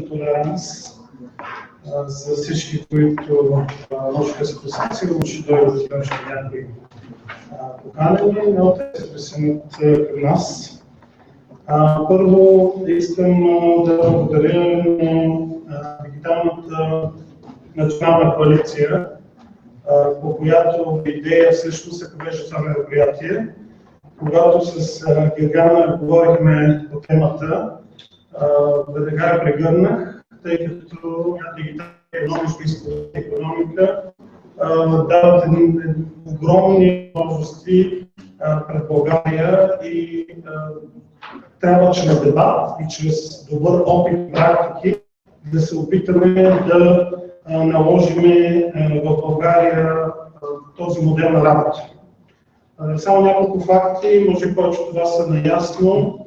толеранс за всички, които може да се посетят, сигурно ще дойдат още някои поканени, но те се присъединят към нас. Първо искам да благодаря на дигиталната национална коалиция, по която идея всъщност се провежда това мероприятие. Когато с Гергана говорихме по темата, веднага прегърнах, тъй като дигиталната икономика дават огромни възможности пред България и трябва чрез дебат и чрез добър опит и практики да се опитаме да наложим в България този модел на работа. Само няколко факти, може повечето от вас са наясно.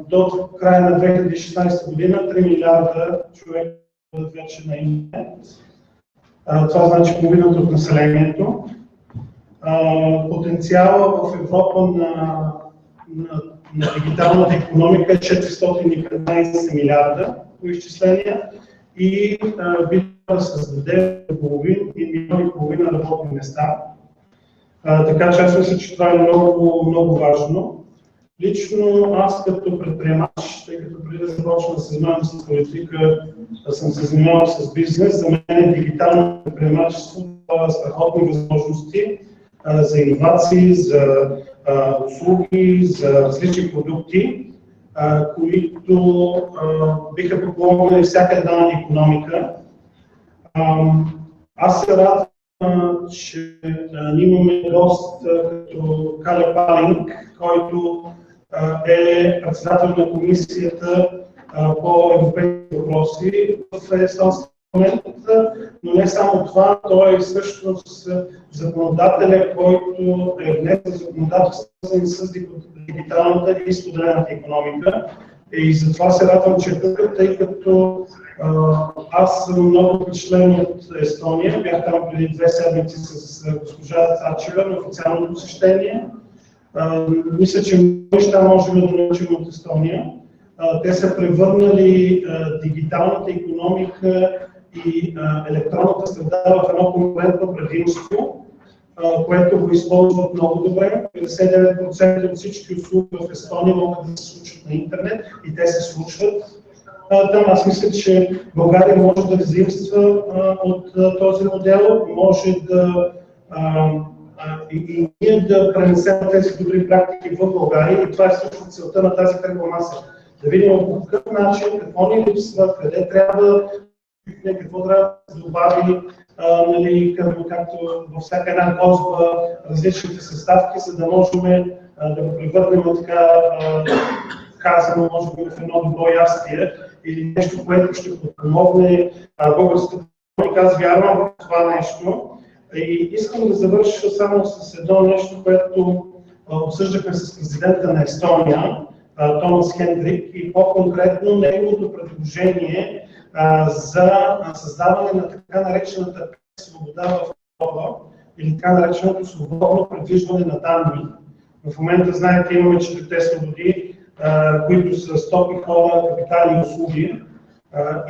До края на 2016 година 3 милиарда човека бъдат вече на интернет. Това значи половината от населението. Потенциала в Европа на дигиталната икономика е 415 милиарда по изчисления и би да създаде милион и половина работни места. Така че аз мисля, че това е много важно. Лично аз като предприемач, тъй като преди да започна да се занимавам с политика, съм се занимавал с бизнес, за мен дигитално предприемачество дава страхотни възможности за иновации, за услуги, за различни продукти, които биха подпомогнали всяка една икономика. Аз се радвам, че ние имаме гост като Кале Палинг, който е председател на комисията по европейски въпроси в естонския момент, но не само това, той е всъщност законодателя, който е внесен законодателство с дигиталната и споделената икономика. И затова се радвам, че тук, тъй като аз съм много впечатлен от Естония. Бях там преди 2 седмици с госпожа Цачева на официално посещение. Мисля, че много неща можем да научим от Естония. Те са превърнали дигиталната икономика и електронната среда в едно конкурентно предимство, което го използват много добре. 59% от всички услуги в Естония могат да се случват на интернет и те се случват. Там аз мисля, че България може да взаимства от този модел, може да и ние да пренесем тези добри практики в България и това е всъщност целта на тази кръгла маса. Да видим по какъв начин, какво ни липсва, къде трябва, какво трябва да се добави, нали, както във всяка една гозба, различните съставки, за да можем да го превърнем така казано, може би в едно добро ястие или нещо, което ще подпомогне българската икономика. Аз вярвам в това нещо. И искам да завърша само с едно нещо, което обсъждахме с президента на Естония, Томас Хендрик, и по-конкретно неговото предложение за създаване на така наречената свобода в Европа или така нареченото свободно предвижване на данни. В момента, знаете, имаме 4 свободи, които са стоки, хора, капитали и услуги.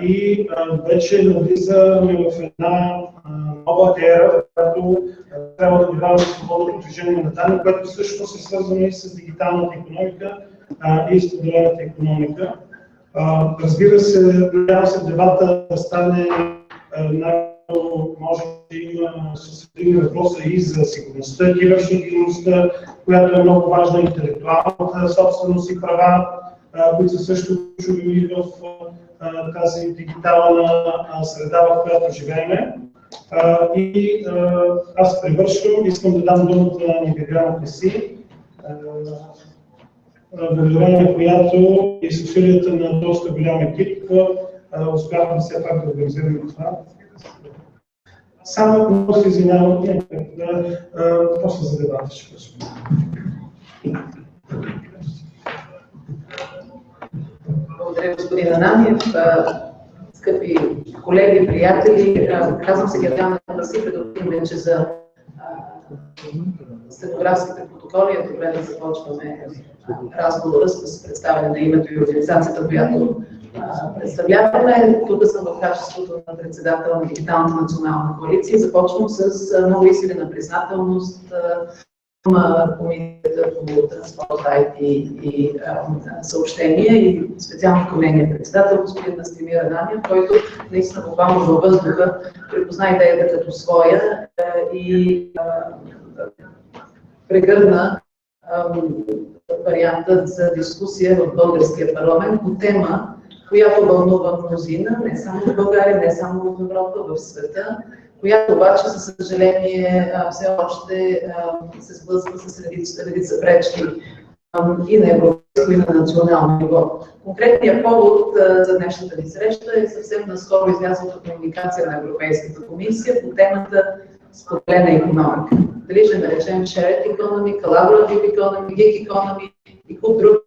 И вече навлизаме в една нова ера, в която трябва да даваме свободното движение на данни, което всъщност е свързано и с дигиталната икономика и споделената икономика. Разбира се, надявам се дебата да стане може да има съседни въпроса и за сигурността, киберсигурността, която е много важна, интелектуалната собственост и права, които са също ключови в тази дигитална среда, в която живеем. И аз привършвам, искам да дам думата на Гергана си, благодарение на която и с усилията на доста голям екип успяхме все пак да организираме това. Само ако се извинявам, после за дебата ще кажа. Благодаря, господин Ананиев. Скъпи колеги, приятели, казвам се Гергана Си, предупредим вече за стенографските протоколи. Е добре да започваме разговора с представяне на името и организацията, която представляваме. Тук съм в качеството на председател на Дигиталната национална коалиция. Започвам с много искрена признателност на Комисията по транспорт, IT и съобщения и специално към нейния председател, господин Настимир Ананиев, който наистина буквално във въздуха припозна идеята като своя и прегърна вариантът за дискусия в българския парламент по тема, която вълнува мнозина, не само в България, не само в Европа, в света, която обаче, за съжаление, все още се сблъсква с редица пречки и на европейско, и на национално ниво. Конкретният повод за днешната ни среща е съвсем наскоро излязлата комуникация на Европейската комисия по темата споделена икономика. Дали ще наречем shared economy, collaborative economy, gig economy и куп други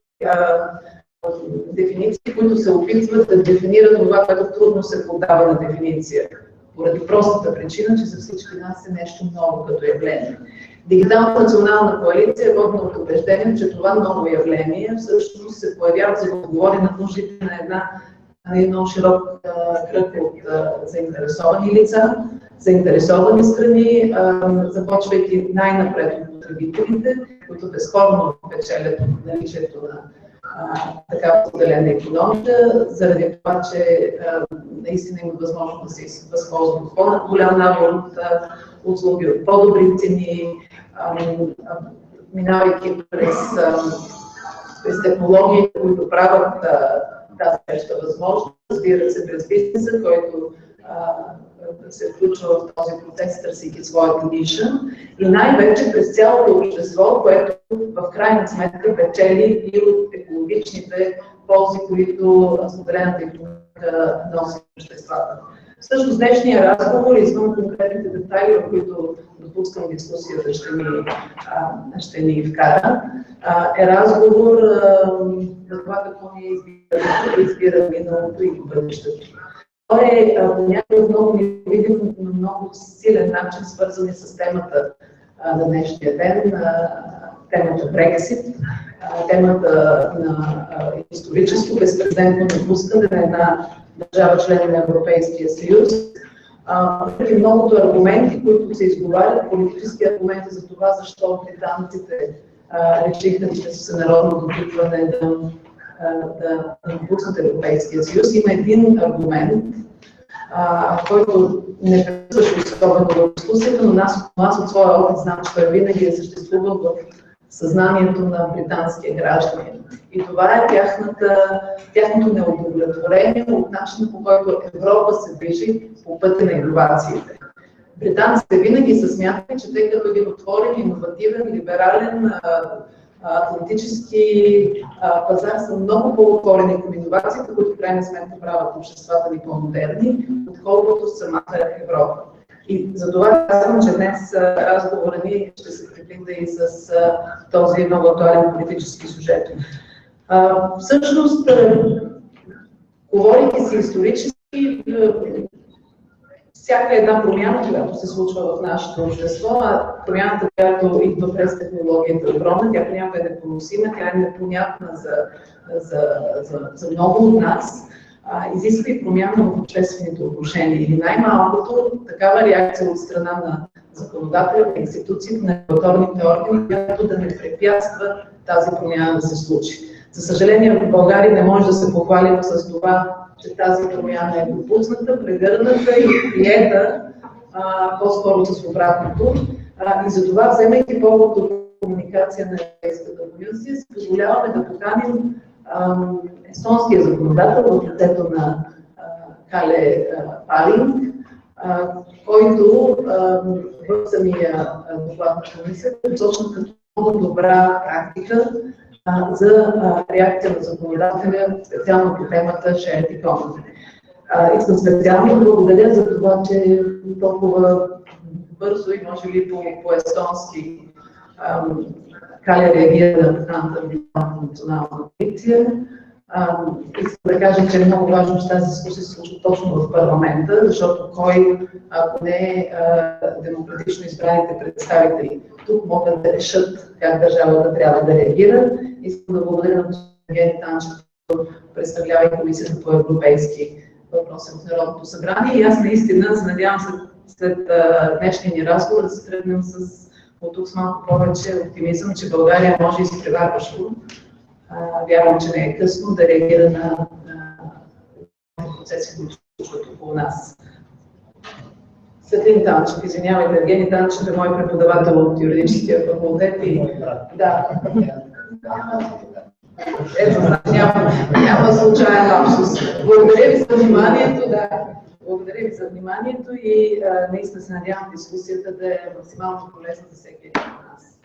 дефиниции, които се опитват да дефинират това, което трудно се подава на дефиниция. Поради простата причина, че за всички нас е нещо ново като явление. Дигиталната национална коалиция е водена от убеждение, че това ново явление всъщност се появява, за да отговори на нуждите на един широк кръг от заинтересовани лица, заинтересовани страни, започвайки най-напред от потребителите, които безспорно печелят от наличието на такава споделена икономика, заради това, че наистина има възможност да се възползва от по-голям набор от услуги, от по-добри цени, минавайки през технологии, които правят тази нещо възможност, разбира се, през бизнеса, който се включва в този процес, търсейки своята ниша, и най-вече през цялото общество, което в крайна сметка печели и от екологичните ползи, които споделената икономика носи в обществата. Всъщност днешния разговор, извън конкретните детайли, в които допускам дискусията ще ни вкара, е разговор за това какво ние избираме миналото и бъдещето. Той е понякога много невидим, но много силен начин, свързан с темата на днешния ден, темата Брексит, темата на историческо безпрецедентно напускане на една държава член на Европейския съюз. Въпреки многото аргументи, които се изговарят, политически аргументи за това, защо британците решиха чрез всенародно допитване да напуснат Европейския съюз, има един аргумент, който не присъща особено в дискусията, но аз от своя опит знам, че той винаги е съществувал в съзнанието на британския гражданин. И това е тяхното неудовлетворение от начина, по който Европа се движи по пътя на иновациите. Британците винаги са смятали, че те като един отворен, иновативен, либерален, атлантически пазар са много по-отворени към иновациите, които в крайна сметка правят обществата ни по-модерни, отколкото самата Европа. И за това казвам, че днес разговора ни ще се преплита и с този много актуален политически сюжет. Всъщност, говорейки си исторически, всяка една промяна, която се случва в нашето общество, промяната, която идва през технологията е огромна, тя понякога е непоносима, тя е непонятна за много от нас, изисква и промяна в обществените отношения. Или най-малкото такава реакция от страна на законодателя, на институциите, на регулаторните органи, която да не препятства тази промяна да се случи. За съжаление, в България не може да се похвалим с това, че тази промяна е допусната, прегърната и приета по-скоро с обратното. И затова, вземайки повод от комуникация на Европейската комисия, си позволяваме да поканим естонския законодател в лицето на Кале Палинг, който в самия доклад на комисията посочва като много добра практика за реакция на законодателя, специално по темата shared economy. Искам специално да благодаря за това, че толкова бързо и може би по-естонски Кале реагира на поканата на национална полиция. Искам да кажа, че е много важно, че тази дискусия се случва точно в парламента, защото кой, ако не демократично избраните представители, тук могат да решат как държавата трябва да реагира. Искам да благодаря на господин Танчев, представлява и Комисията по европейски въпроси в Народното събрание. И аз наистина се надявам след днешния ни разговор да се тръгнем от тук с малко повече оптимизъм, че България може изпреварващо. Вярвам, че не е късно да реагира на процеси, които се случват около нас. Светлин Танчев, извинявайте, Евгений Танчев е мой преподавател от юридическия факултет и да. Ето, няма случайен лапсус. Благодаря ви за вниманието, Благодаря ви за вниманието и наистина се надявам дискусията да е максимално полезна за всеки един от нас.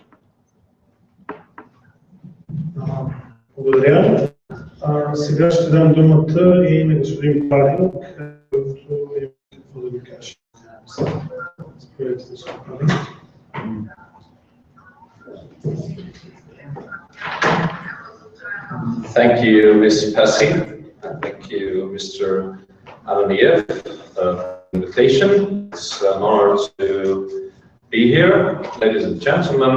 Благодаря. Сега ще дам думата и на господин Палин, който има какво да ви каже. Thank you, Ms. Passy, and thank you, Mr. Ananiev, for the invitation. It's an honor to be here. Ladies and gentlemen,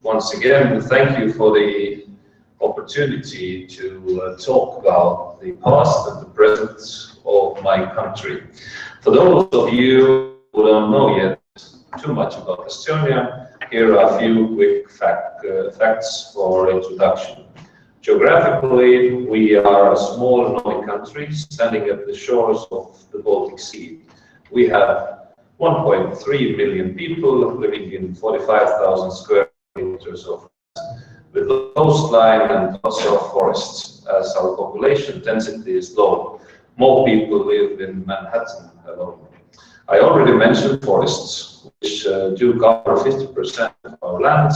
once again, thank you for the opportunity to talk about the past and the present of my country. For those of you who don't know yet too much about Estonia, here are a few quick facts for introduction. Geographically, we are a small Nordic country standing at the shores of the Baltic Sea. We have 1.3 million people living in 45,000 square kilometers of land, with a coastline and lots of forests. As our population density is low, more people live in Manhattan alone. I already mentioned forests, which do cover 50% of our land.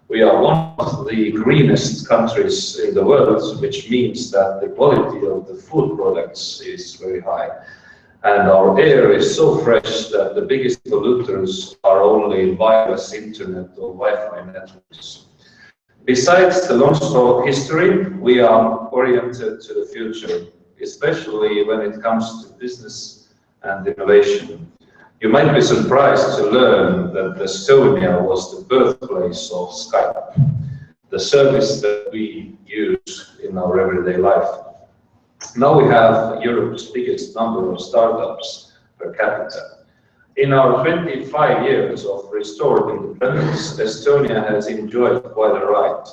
We are one of the greenest countries in the world, which means that the quality of the food products is very high. And our air is so fresh that the biggest polluters are only wireless internet or Wi-Fi networks. Besides the long history, we are oriented to the future, especially when it comes to business and innovation. You might be surprised to learn that Estonia was the birthplace of Skype, the service that we use in our everyday life. Now we have Europe's biggest number of startups per capita. In our 25 years of restored independence, Estonia has enjoyed quite a ride.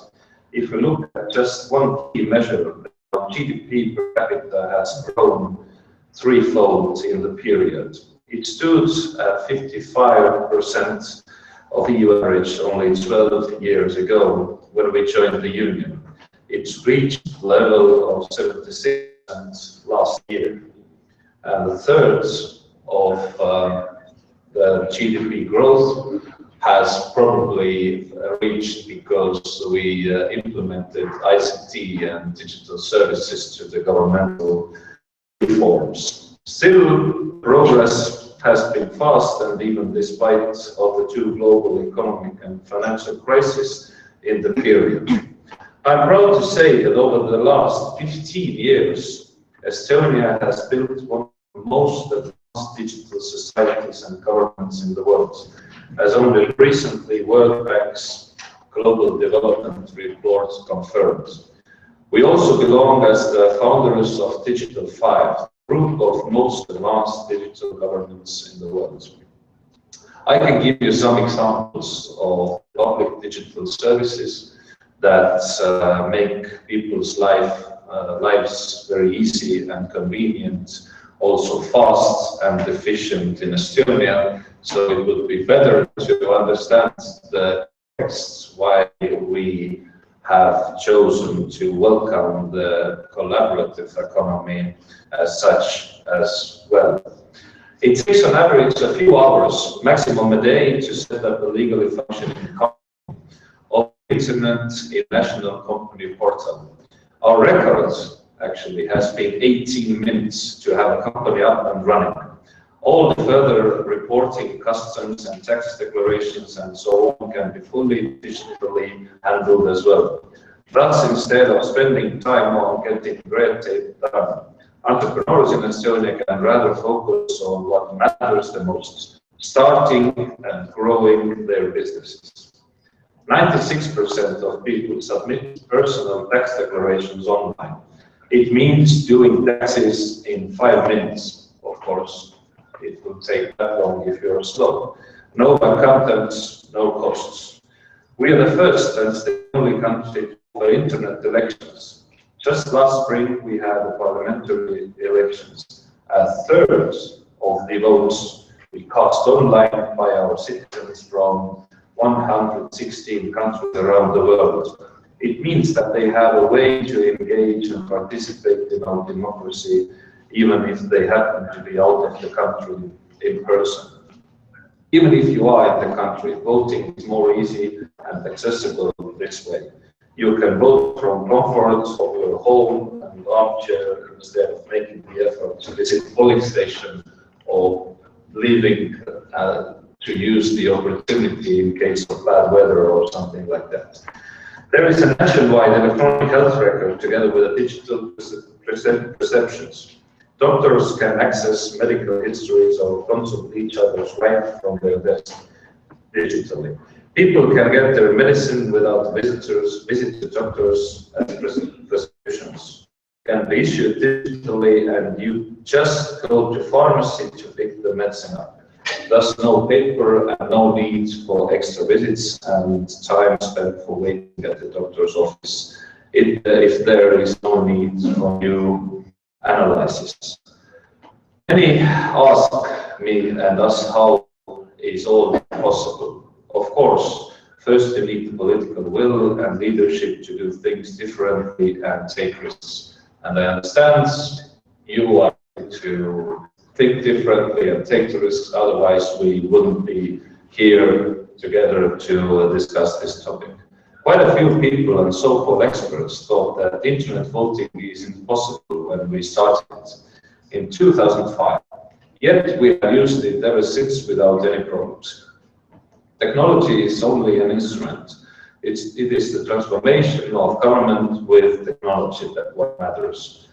If we look at just one key measure, our GDP per capita has grown threefold in the period. It stood at 55% of the EU average only 12 years ago when we joined the Union. It reached a level of 76% last year. And a third of the GDP growth has probably reached because we implemented ICT and digital services to the governmental reforms. Still, progress has been fast, and even despite of the two global economic and financial crises in the period. I'm proud to say that over the last 15 years, Estonia has built one of the most advanced digital societies and governments in the world, as only recently World Bank's Global Development Report confirmed. We also belong as the founders of Digital 5, group of most advanced digital governments in the world. I can give you some examples of public digital services that make people's lives very easy and convenient, also fast and efficient in Estonia. So it would be better to understand the context why we have chosen to welcome the collaborative economy as such as well. It takes on average a few hours, maximum a day, to set up a legally functioning company or internet in national company portal. Our record actually has been 18 minutes to have a company up and running. All the further reporting, customs and tax declarations and so on can be fully digitally handled as well. Thus, instead of spending time on getting red tape done, entrepreneurs in Estonia can rather focus on what matters the most, starting and growing their businesses. 96% of people submit personal tax declarations online. It means doing taxes in 5 minutes. Of course, it will take that long if you're slow. No accountants, no costs. We are the first and the only country to offer internet elections. Just last spring, we had the parliamentary elections. A third of the votes we cast online by our citizens from 116 countries around the world. It means that they have a way to engage and participate in our democracy, even if they happen to be out of the country in person. Even if you are in the country, voting is more easy and accessible this way. You can vote from comfort of your home and armchair instead of making the effort to visit polling station or leaving to use the opportunity in case of bad weather or something like that. There is a nationwide electronic health record together with a digital perceptions. Doctors can access medical histories or consult each other's right from their desk digitally. People can get their medicine without visitors, visit the doctors and prescriptions can be issued digitally, and you just go to pharmacy to pick the medicine up. Thus, no paper and no need for extra visits and time spent for waiting at the doctor's office if there is no need for new analysis. Many ask me and us how is all possible. Of course, first you need the political will and leadership to do things differently and take risks. And I understand you are to think differently and take the risks, otherwise we wouldn't be here together to discuss this topic. Quite a few people and so-called experts thought that internet voting is impossible when we started in 2005. Yet we have used it ever since without any problems. Technology is only an instrument. It is the transformation of government with technology that what matters.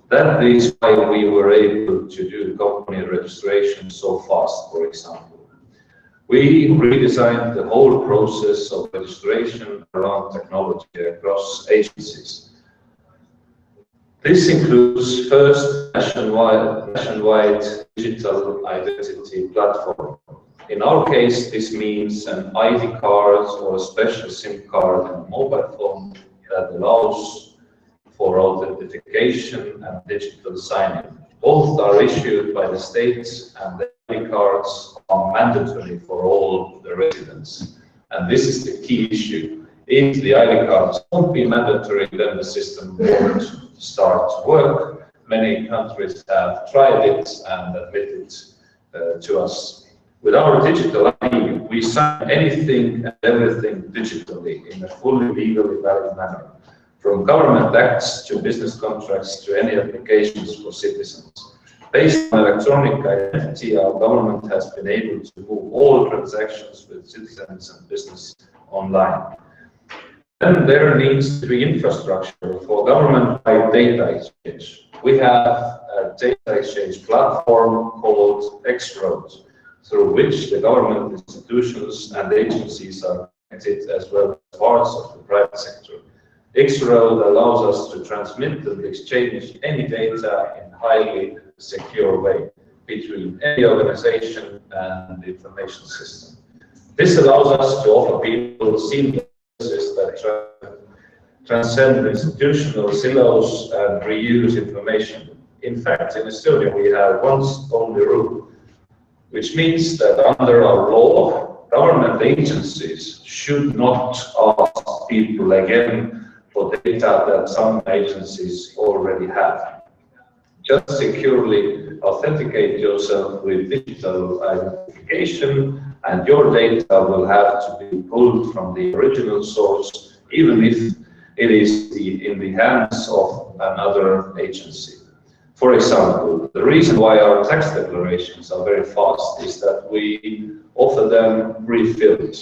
That is why we were able to do company registration so fast, for example. We redesigned the whole process of registration around technology across agencies. This includes first nationwide digital identity platform. In our case, this means an ID card or a special SIM card and a mobile phone that allows for authentication and digital signing. Both are issued by the states, and the ID cards are mandatory for all the residents. And this is the key issue. If the ID cards won't be mandatory, then the system won't start to work. Many countries have tried it and admitted to us. With our digital ID, we sign anything and everything digitally in a fully legally valid manner. From government acts to business contracts to any applications for citizens. Based on electronic identity, our government has been able to move all transactions with citizens and business online. Then there needs to be infrastructure for government-wide data exchange. We have a data exchange platform called X-Road, through which the government institutions and agencies are connected as well as parts of the private sector. X-Road allows us to transmit and exchange any data in a highly secure way between any organization and the information system. This allows us to offer people seamless services that transcend institutional silos and reuse information. In fact, in Estonia, we have once only rule, which means that under our law, government agencies should not ask people again for data that some agencies already have. Just securely authenticate yourself with digital identification, and your data will have to be pulled from the original source, even if it is in the hands of another agency. For example, the reason why our tax declarations are very fast is that we offer them pre-filled.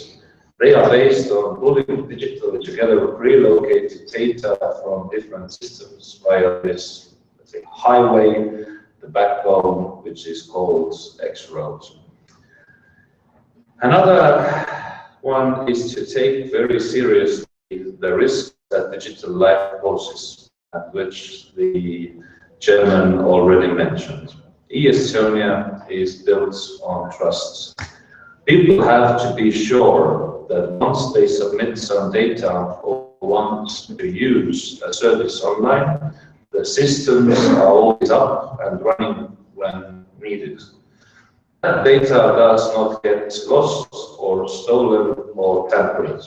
They are based on pulling digitally together relocated data from different systems via this, let's say, highway, the backbone, which is called X-Road. Another one is to take very seriously the risk that digital life poses. which the chairman already mentioned. E-Estonia is built on trust. People have to be sure that once they submit some data or want to use a service online, the systems are always up and running when needed. That data does not get lost or stolen or tampered.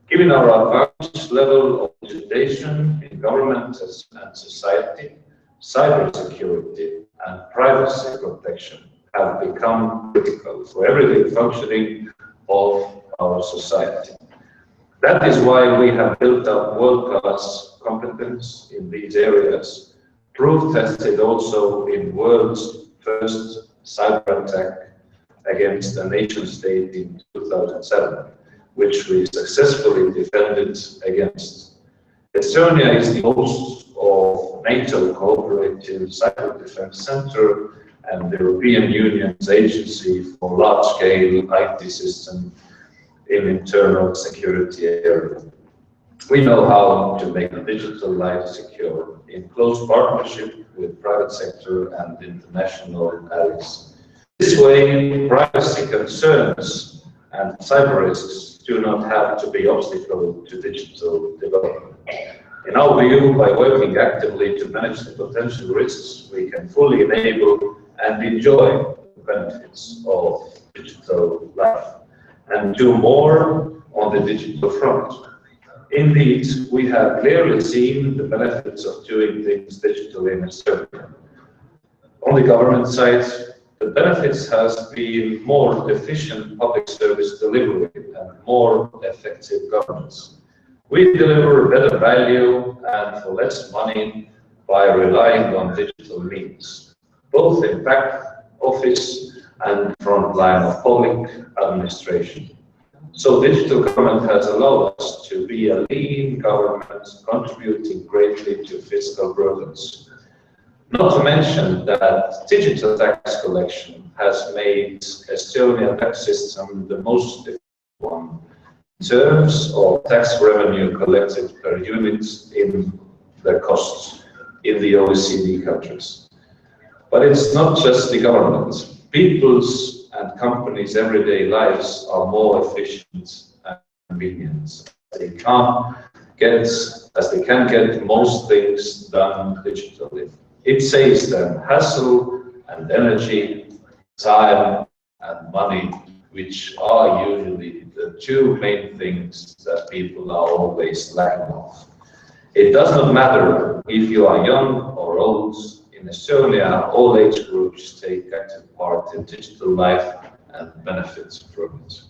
Given our advanced level of digitization in government and society, cybersecurity and privacy protection have become critical for everyday functioning of our society. That is why we have built up world-class competence in these areas, proof tested also in world's first cyber attack against a nation state in 2007, which we successfully defended against. Estonia is the host of NATO Cooperative Cyber Defense Center and the European Union's Agency for Large-Scale IT System in Internal Security area. We know how to make digital life secure in close partnership with private sector and international allies. This way, privacy concerns and cyber risks do not have to be obstacle to digital development. In our view, by working actively to manage the potential risks, we can fully enable and enjoy the benefits of digital life and do more on the digital front. Indeed, we have clearly seen the benefits of doing things digitally in Estonia. On the government side, the benefits has been more efficient public service delivery and more effective governance. We deliver better value and for less money by relying on digital means, both in back office and front line of public administration. So digital government has allowed us to be a lean government, contributing greatly to fiscal burdens. Not to mention that digital tax collection has made Estonian tax system the most effective one in terms of tax revenue collected per unit in the costs in the OECD countries. But it's not just the government. People's and companies' everyday lives are more efficient and convenient. They can get most things done digitally. It saves them hassle and energy, time and money, which are usually the two main things that people are always lacking of. It does not matter if you are young or old. In Estonia, all age groups take active part in digital life and benefit from it.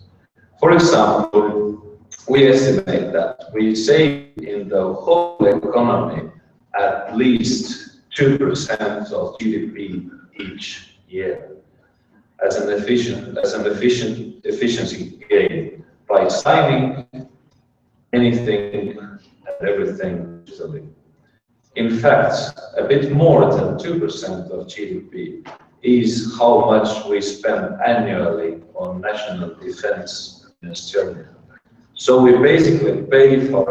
For example, we estimate that we save in the whole economy at least 2% of GDP each year as an efficiency gain by signing anything and everything digitally. In fact, a bit more than 2% of GDP is how much we spend annually on national defense in Estonia. So we basically pay for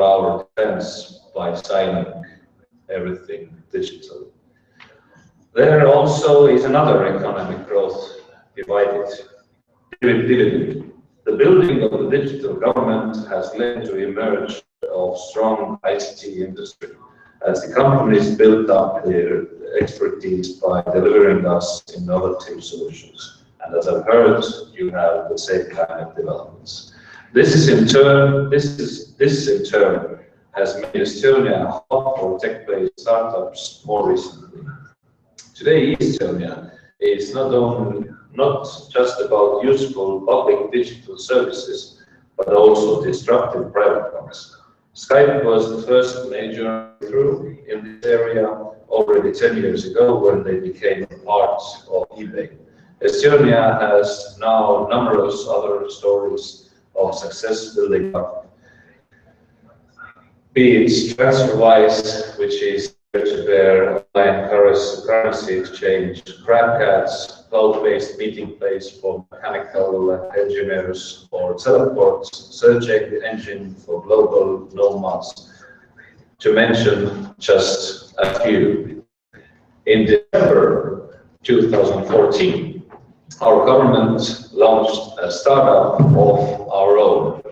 our defense by signing everything digitally. There also is another economic growth divided. Dividend. The building of the digital government has led to emerge of strong ICT industry as the companies built up their expertise by delivering us innovative solutions. And as I've heard, you have the same kind of developments. This in turn has made Estonia a hub for tech-based startups more recently. Today, Estonia is not just about useful public digital services, but also disruptive private ones. Skype was the first major breakthrough in this area already 10 years ago when they became part of eBay. Estonia has now numerous other stories of success building up, be it TransferWise, which is peer-to-peer online currency exchange, Crabcats, cloud-based meeting place for mechanical engineers, or teleports, search engine for global nomads, to mention just a few. In December 2014, our government launched a startup of our own,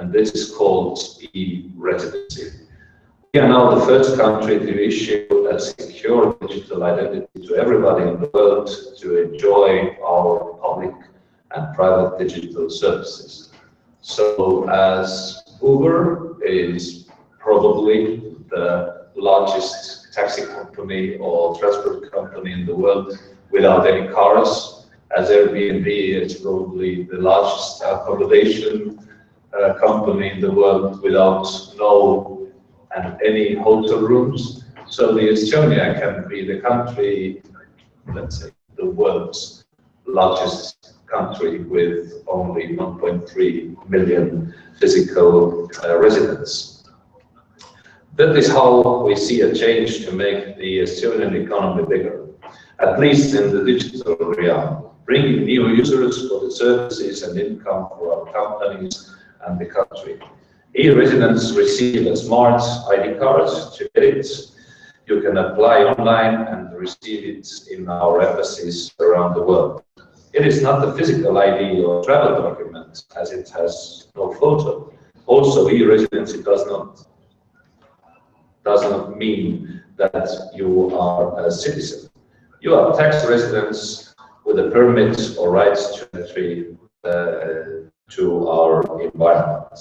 and this is called e-residency. We are now the first country to issue a secure digital identity to everybody in the world to enjoy our public and private digital services. So as Uber is probably the largest taxi company or transport company in the world without any cars, as Airbnb is probably the largest accommodation company in the world without any hotel rooms. So the Estonia can be the country, let's say, the world's largest country with only 1.3 million physical residents. That is how we see a change to make the Estonian economy bigger, at least in the digital realm, bringing new users for the services and income for our companies and the country. E-residents receive a smart ID card to get it. You can apply online and receive it in our embassies around the world. It is not a physical ID or travel document, as it has no photo. Also, e-residency does not mean that you are a citizen. You are tax residents with a permit or rights to entry to our environment.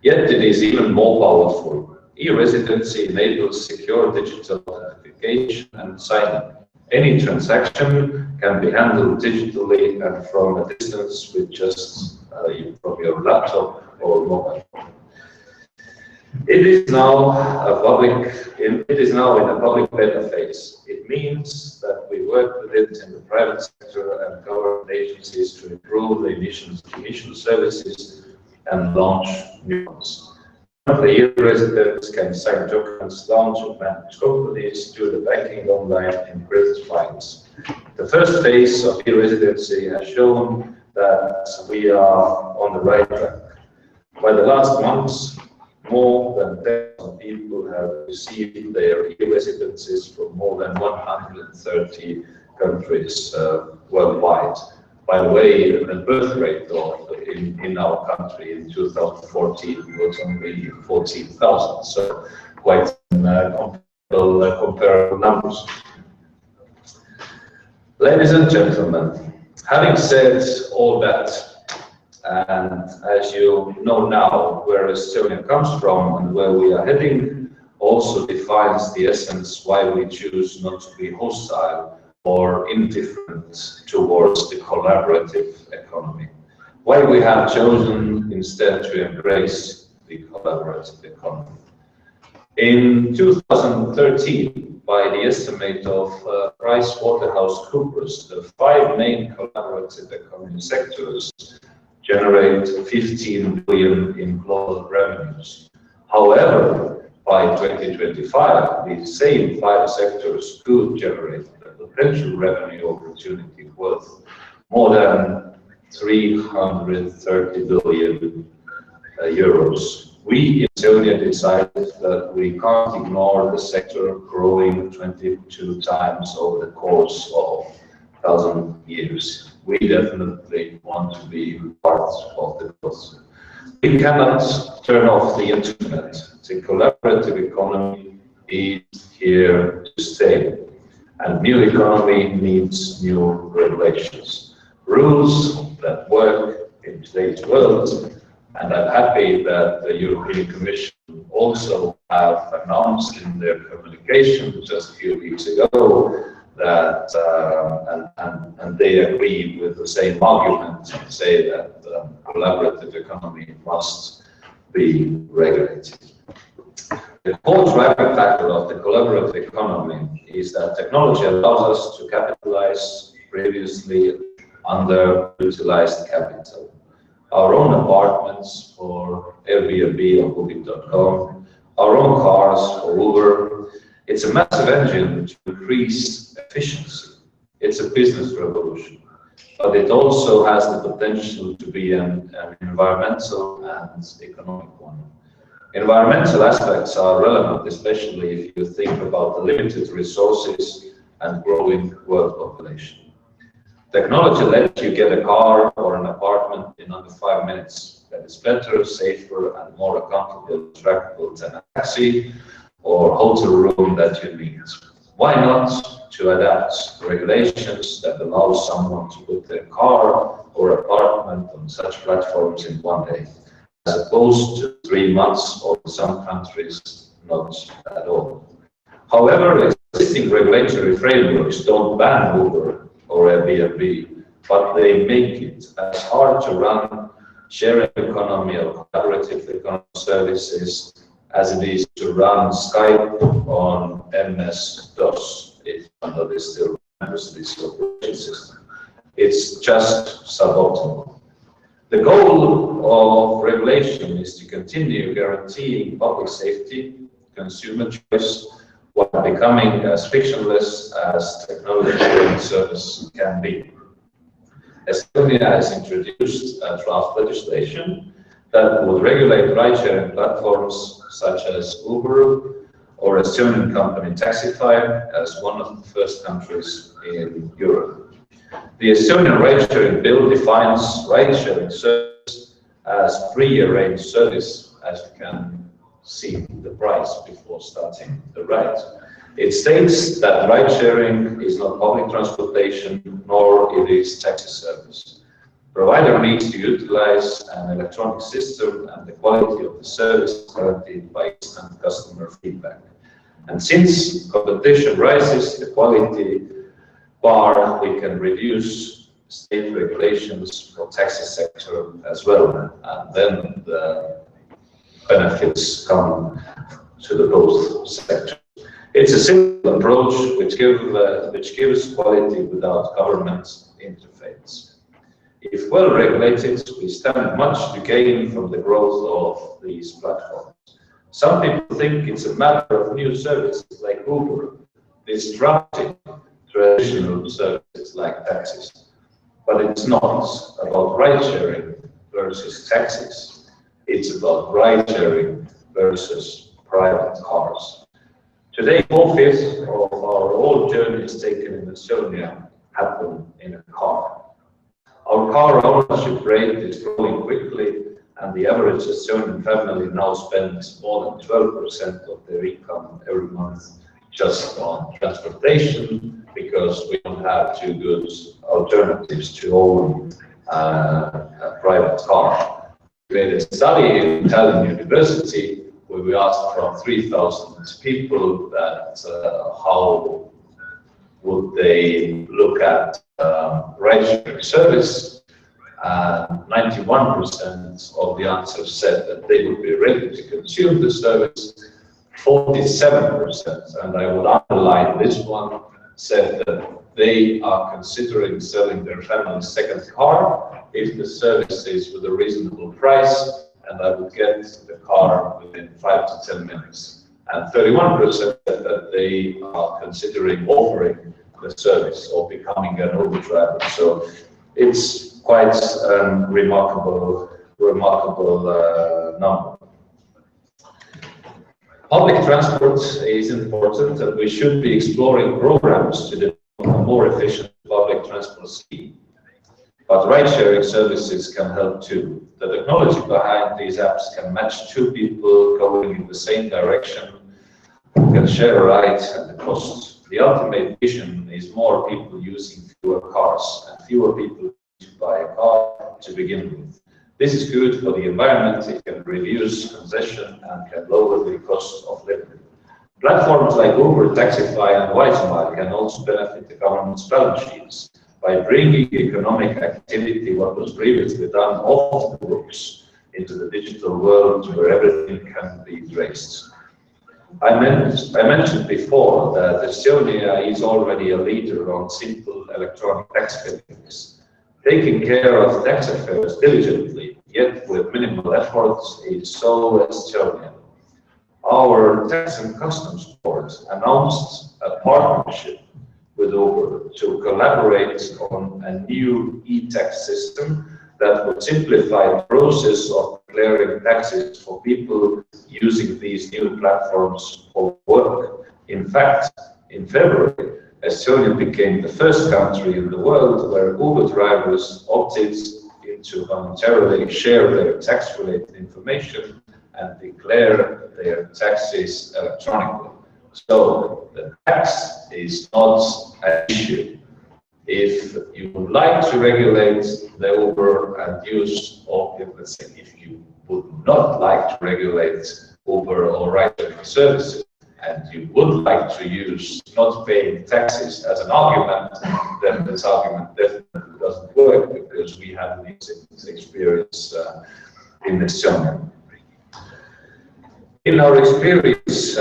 Yet it is even more powerful. E-residency enables secure digital authentication and signing. Any transaction can be handled digitally and from a distance with just from your laptop or mobile phone. It is now in a public beta phase. It means that we work with it in the private sector and government agencies to improve the initial services and launch new ones. The e-residents can sign documents, launch and manage companies, do the banking online, and print files. The first phase of e-residency has shown that we are on the right track. By the last months, more than 10,000 people have received their e-residencies from more than 130 countries worldwide. By the way, the birth rate in our country in 2014 was only 14,000, so quite comparable numbers. Ladies and gentlemen, having said all that, and as you know now where Estonia comes from and where we are heading, also defines the essence why we choose not to be hostile or indifferent towards the collaborative economy. Why we have chosen instead to embrace the collaborative economy. In 2013, by the estimate of PricewaterhouseCoopers, the 5 main collaborative economy sectors generate 15 billion in global revenues. However, by 2025, these same 5 sectors could generate a potential revenue opportunity worth more than 330 billion euros. We in Estonia decided that we can't ignore the sector growing 22 times over the course of 1,000 years. We definitely want to be part of the process. We cannot turn off the internet. The collaborative economy is here to stay, and new economy needs new regulations, rules that work in today's world. And I'm happy that the European Commission also have announced in their communication just a few weeks ago that, and they agree with the same argument, and say that collaborative economy must be regulated. The core driving factor of the collaborative economy is that technology allows us to capitalize previously underutilized capital. Our own apartments for Airbnb or Booking.com, our own cars for Uber. It's a massive engine to increase efficiency. It's a business revolution, but it also has the potential to be an environmental and economic one. Environmental aspects are relevant, especially if you think about the limited resources and growing world population. Technology lets you get a car or an apartment in under 5 minutes. That is better, safer, and more accountable, trackable than a taxi or hotel room that you need. Why not to adapt regulations that allow someone to put their car or apartment on such platforms in 1 day, as opposed to 3 months or in some countries not at all. However, existing regulatory frameworks don't ban Uber or Airbnb, but they make it as hard to run sharing economy or collaborative economic services as it is to run Skype on MS-DOS, if somebody still remembers this operating system. It's just suboptimal. The goal of regulation is to continue guaranteeing public safety, consumer choice, while becoming as frictionless as technology and service can be. Estonia has introduced a draft legislation that would regulate ride-sharing platforms such as Uber or Estonian company Taxify as one of the first countries in Europe. The Estonian ride-sharing bill defines ride-sharing service as pre-arranged service, as you can see the price before starting the ride. It states that ride-sharing is not public transportation, nor it is taxi service. Provider needs to utilize an electronic system, and the quality of the service is guaranteed by instant customer feedback. And since competition rises, the quality bar, we can reduce state regulations for taxi sector as well, and then the benefits come to the both sectors. It's a simple approach which gives quality without government interference. If well regulated, we stand much to gain from the growth of these platforms. Some people think it's a matter of new services like Uber, disrupting traditional services like taxis. But it's not about ride-sharing versus taxis. It's about ride-sharing versus private cars. Today, 4/5 of our all journeys taken in Estonia happen in a car. Our car ownership rate is growing quickly, and the average Estonian family now spends more than 12% of their income every month just on transportation, because we don't have too good alternatives to own a private car. We made a study in Tallinn University where we asked from 3,000 people that how would they look at ride-sharing service. 91% of the answers said that they would be ready to consume the service. 47%, and I would underline this one, said that they are considering selling their family's second car if the service is with a reasonable price, and I would get the car within 5 to 10 minutes. And 31% said that they are considering offering the service or becoming an Uber driver. So it's quite a remarkable number. Public transport is important, and we should be exploring programs to develop a more efficient public transport scheme. But ride-sharing services can help too. The technology behind these apps can match two people going in the same direction, who can share a ride and the cost. The ultimate vision is more people using fewer cars and fewer people to buy a car to begin with. This is good for the environment. It can reduce congestion and can lower the cost of living. Platforms like Uber, Taxify, and Wismile can also benefit the government's balance sheets by bringing economic activity, what was previously done off the books, into the digital world where everything can be traced. I mentioned before that Estonia is already a leader on simple electronic tax fillings. Taking care of tax affairs diligently, yet with minimal efforts, is so Estonian. Our Tax and Customs Board announced a partnership with Uber to collaborate on a new e-tax system that would simplify the process of declaring taxes for people using these new platforms for work. In fact, in February, Estonia became the first country in the world where Uber drivers opted to voluntarily share their tax-related information and declare their taxes electronically. So the tax is not an issue. If you would like to regulate the Uber and use, or let's say if you would not like to regulate Uber or ride-sharing services, and you would like to use not paying taxes as an argument, then this argument definitely doesn't work, because we have this experience in Estonia. In our experience,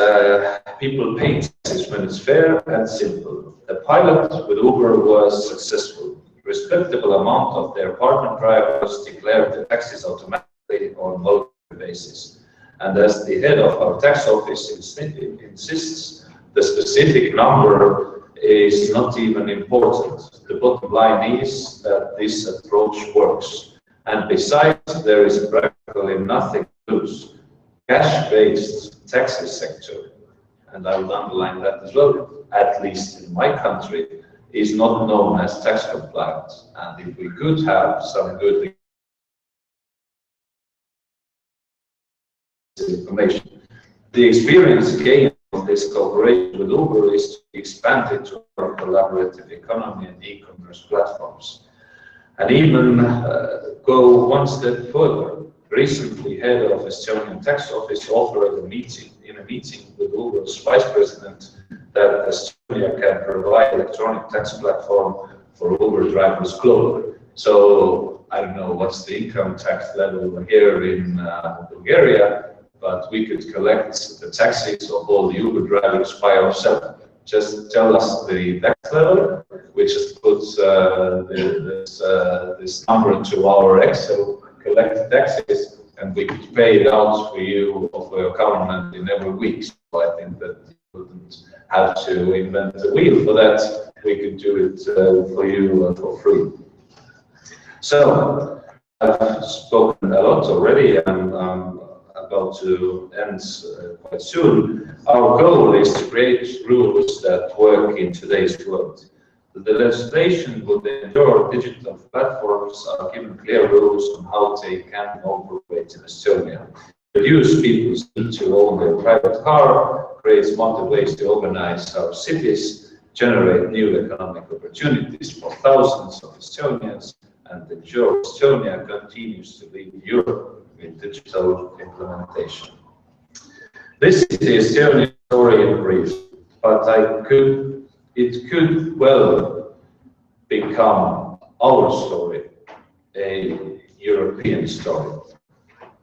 people pay taxes when it's fair and simple. The pilot with Uber was successful. A respectable amount of their partner drivers declared the taxes automatically on a voluntary basis. And as the head of our tax office insists, the specific number is not even important. The bottom line is that this approach works. And besides, there is practically nothing to lose. Cash-based taxes sector, and I will underline that as well, at least in my country, is not known as tax compliant. And if we could have some good information, the experience gained of this cooperation with Uber is to expand it to our collaborative economy and e-commerce platforms, and even go one step further. Recently, head of Estonian tax office offered a meeting with Uber's vice president that Estonia can provide electronic tax platform for Uber drivers globally. So I don't know what's the income tax level here in Bulgaria, but we could collect the taxes of all the Uber drivers by ourselves. Just tell us the tax level, we just put this number into our Excel, collect taxes, and we could pay it out for you or for your government in every week. So I think that you wouldn't have to invent the wheel for that. We could do it for you for free. So I've spoken a lot already, and I'm about to end quite soon. Our goal is to create rules that work in today's world. The legislation would ensure digital platforms are given clear rules on how they can operate in Estonia. Reduce people's need to own their private car, create smarter ways to organize our cities, generate new economic opportunities for thousands of Estonians, and ensure Estonia continues to lead Europe in digital implementation. This is the Estonian story in brief, but it could well become our story, a European story.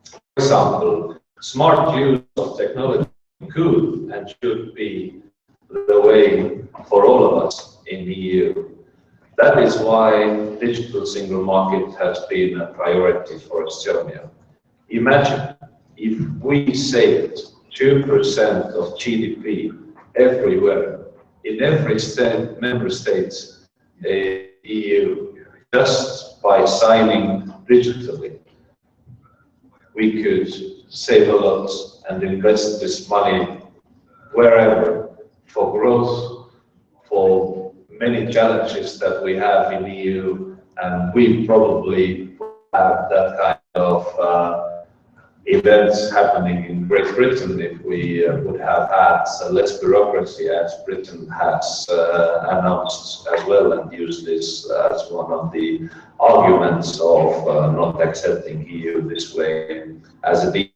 For example, smart use of technology could and should be the way for all of us in the EU. That is why digital single market has been a priority for Estonia. Imagine if we saved 2% of GDP everywhere, in every member state EU, just by signing digitally. We could save a lot and invest this money wherever for growth, for many challenges that we have in the EU, and we probably have that kind of events happening in Great Britain if we would have had less bureaucracy, as Britain has announced as well, and used this as one of the arguments of not accepting EU this way as it is.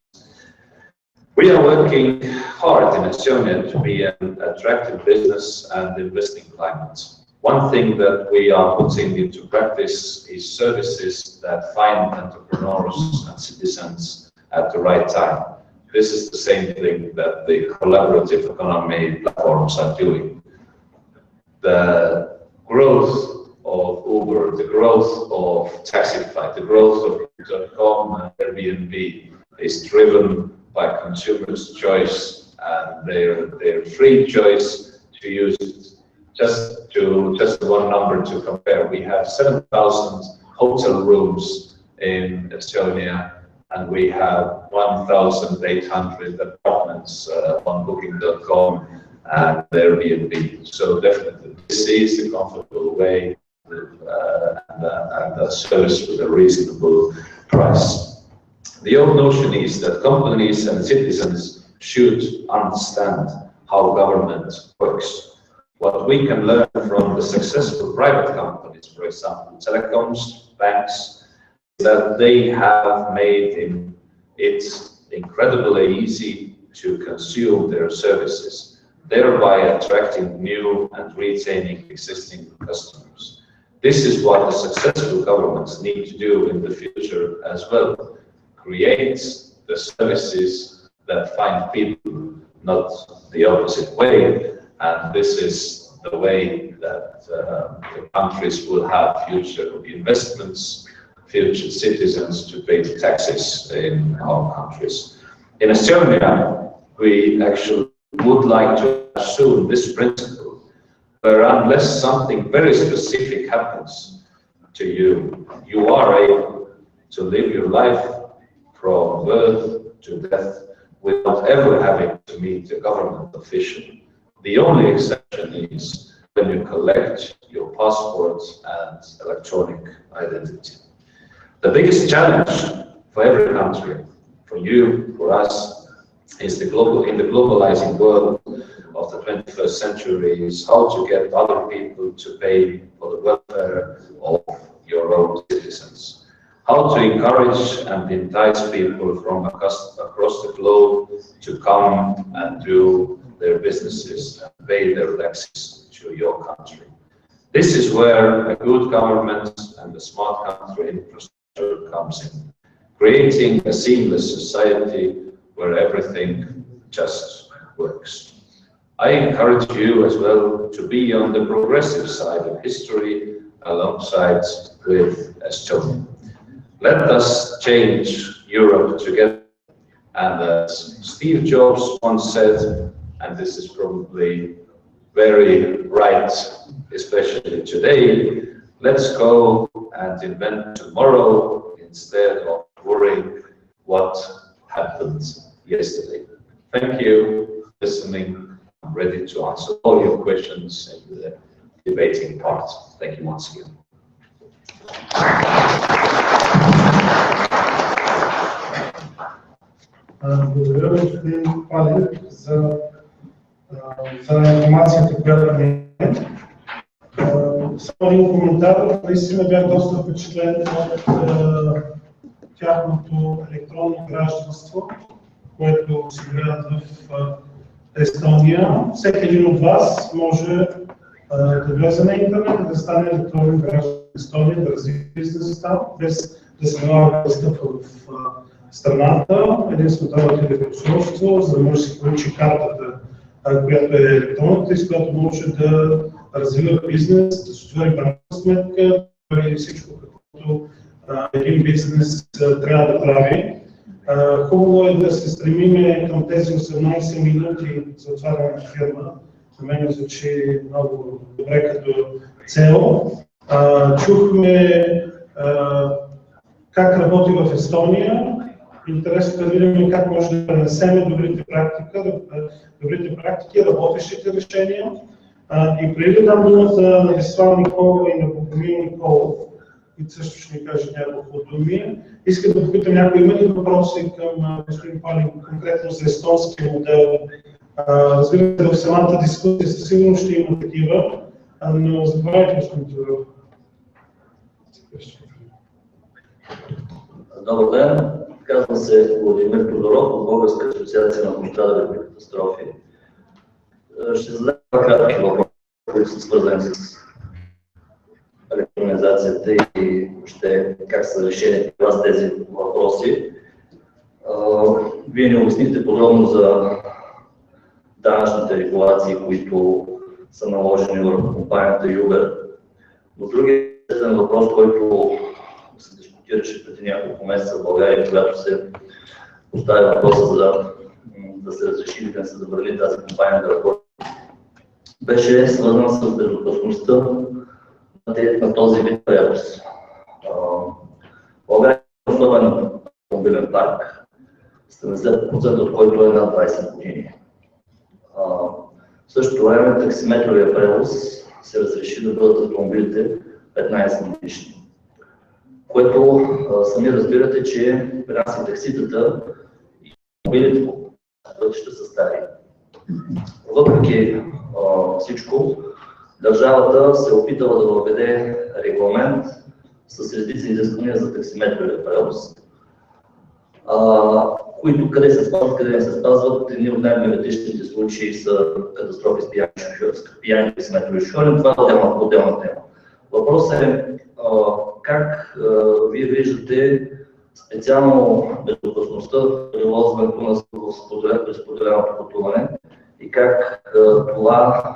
We are working hard in Estonia to be an attractive business and investing climate. One thing that we are putting into practice is services that find entrepreneurs and citizens at the right time. This is the same thing that the collaborative economy platforms are doing. The growth of Uber, the growth of Taxify, the growth of .com and Airbnb is driven by consumers' choice and their free choice to use just one number to compare, we have 7,000 hotel rooms in Estonia, and we have 1,800 apartments on Booking.com and Airbnb. So definitely, this is a comfortable way and a service with a reasonable price. The old notion is that companies and citizens should understand how government works. What we can learn from the successful private companies, for example, telecoms, banks, is that they have made it incredibly easy to consume their services, thereby attracting new and retaining existing customers. This is what the successful governments need to do in the future as well. Create the services that find people, not the opposite way. And this is the way that the countries will have future investments, future citizens to pay the taxes in our countries. In Estonia, we actually would like to assume this principle, where unless something very specific happens to you, you are able to live your life from birth to death without ever having to meet a government official. The only exception is when you collect your passport and electronic identity. The biggest challenge for every country, for you, for us, is in the globalizing world of the 21st century is how to get other people to pay for the welfare of your own citizens. How to encourage and entice people from across the globe to come and do their businesses and pay their taxes to your country. This is where a good government and a smart country infrastructure comes in, creating a seamless society where everything just works. I encourage you as well to be on the progressive side of history alongside with Estonia. Let us change Europe together. And as Steve Jobs once said, and this is probably very right, especially today, let's go and invent tomorrow instead of worrying what happened yesterday. Thank you for listening. I'm ready to answer all your questions in the debating part. Thank you once again. Благодаря, господин Палев, за информацията, която ми е. Само един коментар. Наистина бях доста впечатлен от тяхното електронно гражданство, което осигуряват в Естония. Всеки един от вас може да влезе на интернет, да стане електронен граждан в Естония, да развие бизнес там, без да се налага да стъпва в страната. Единствено трябва да отиде в посолство, за да може да си получи картата, която е електронната, и с която може да развива бизнес, да се отвори банкова сметка и всичко, каквото един бизнес трябва да прави. Хубаво е да се стремиме към тези 18 минути за отваряне на фирма. За мен звучи много добре като цел. Чухме как работи в Естония. Интересно да видим как може да пренесем добрите практики, работещите решения. И преди да дам думата на Десислава Николова и на Богомил Николов, които също ще ни кажат няколко думи, искам да попитам някои има ли въпроси към господин Палин, конкретно за естонския модел. Разбира се, в самата дискусия със сигурност ще има такива, но заповядайте, господин Тодоров. Добър ден, казвам се Владимир Тодоров от Българска асоциация на пострадали при катастрофи. Ще задам кратки въпроси, които са свързани с електронизацията и въобще как са решени при вас тези въпроси. Вие ни обяснихте подробно за данъчните регулации, които са наложени върху компанията Uber. Но другият въпрос, който се дискутираше преди няколко месеца в България, когато се постави въпроса да се разреши или да се забрани тази компания да работи беше свързан с безопасността на този вид превоз. България е особен автомобилен парк, 70% от който е над 20 години. В същото време таксиметровия превоз се разреши да бъдат автомобилите 15 годишни. Което сами разбирате, че при нас и такситата и автомобилите по пътища са стари. Въпреки всичко, държавата се е опитала да въведе регламент с редица изисквания за таксиметровия превоз, които къде се спазват, къде не се спазват. Едни от най-мелетичните случаи са катастрофи с пияни таксиметрови шофьори. Това е отделна тема. Въпросът е как вие виждате специално безопасността в превозването на споделеното пътуване и как това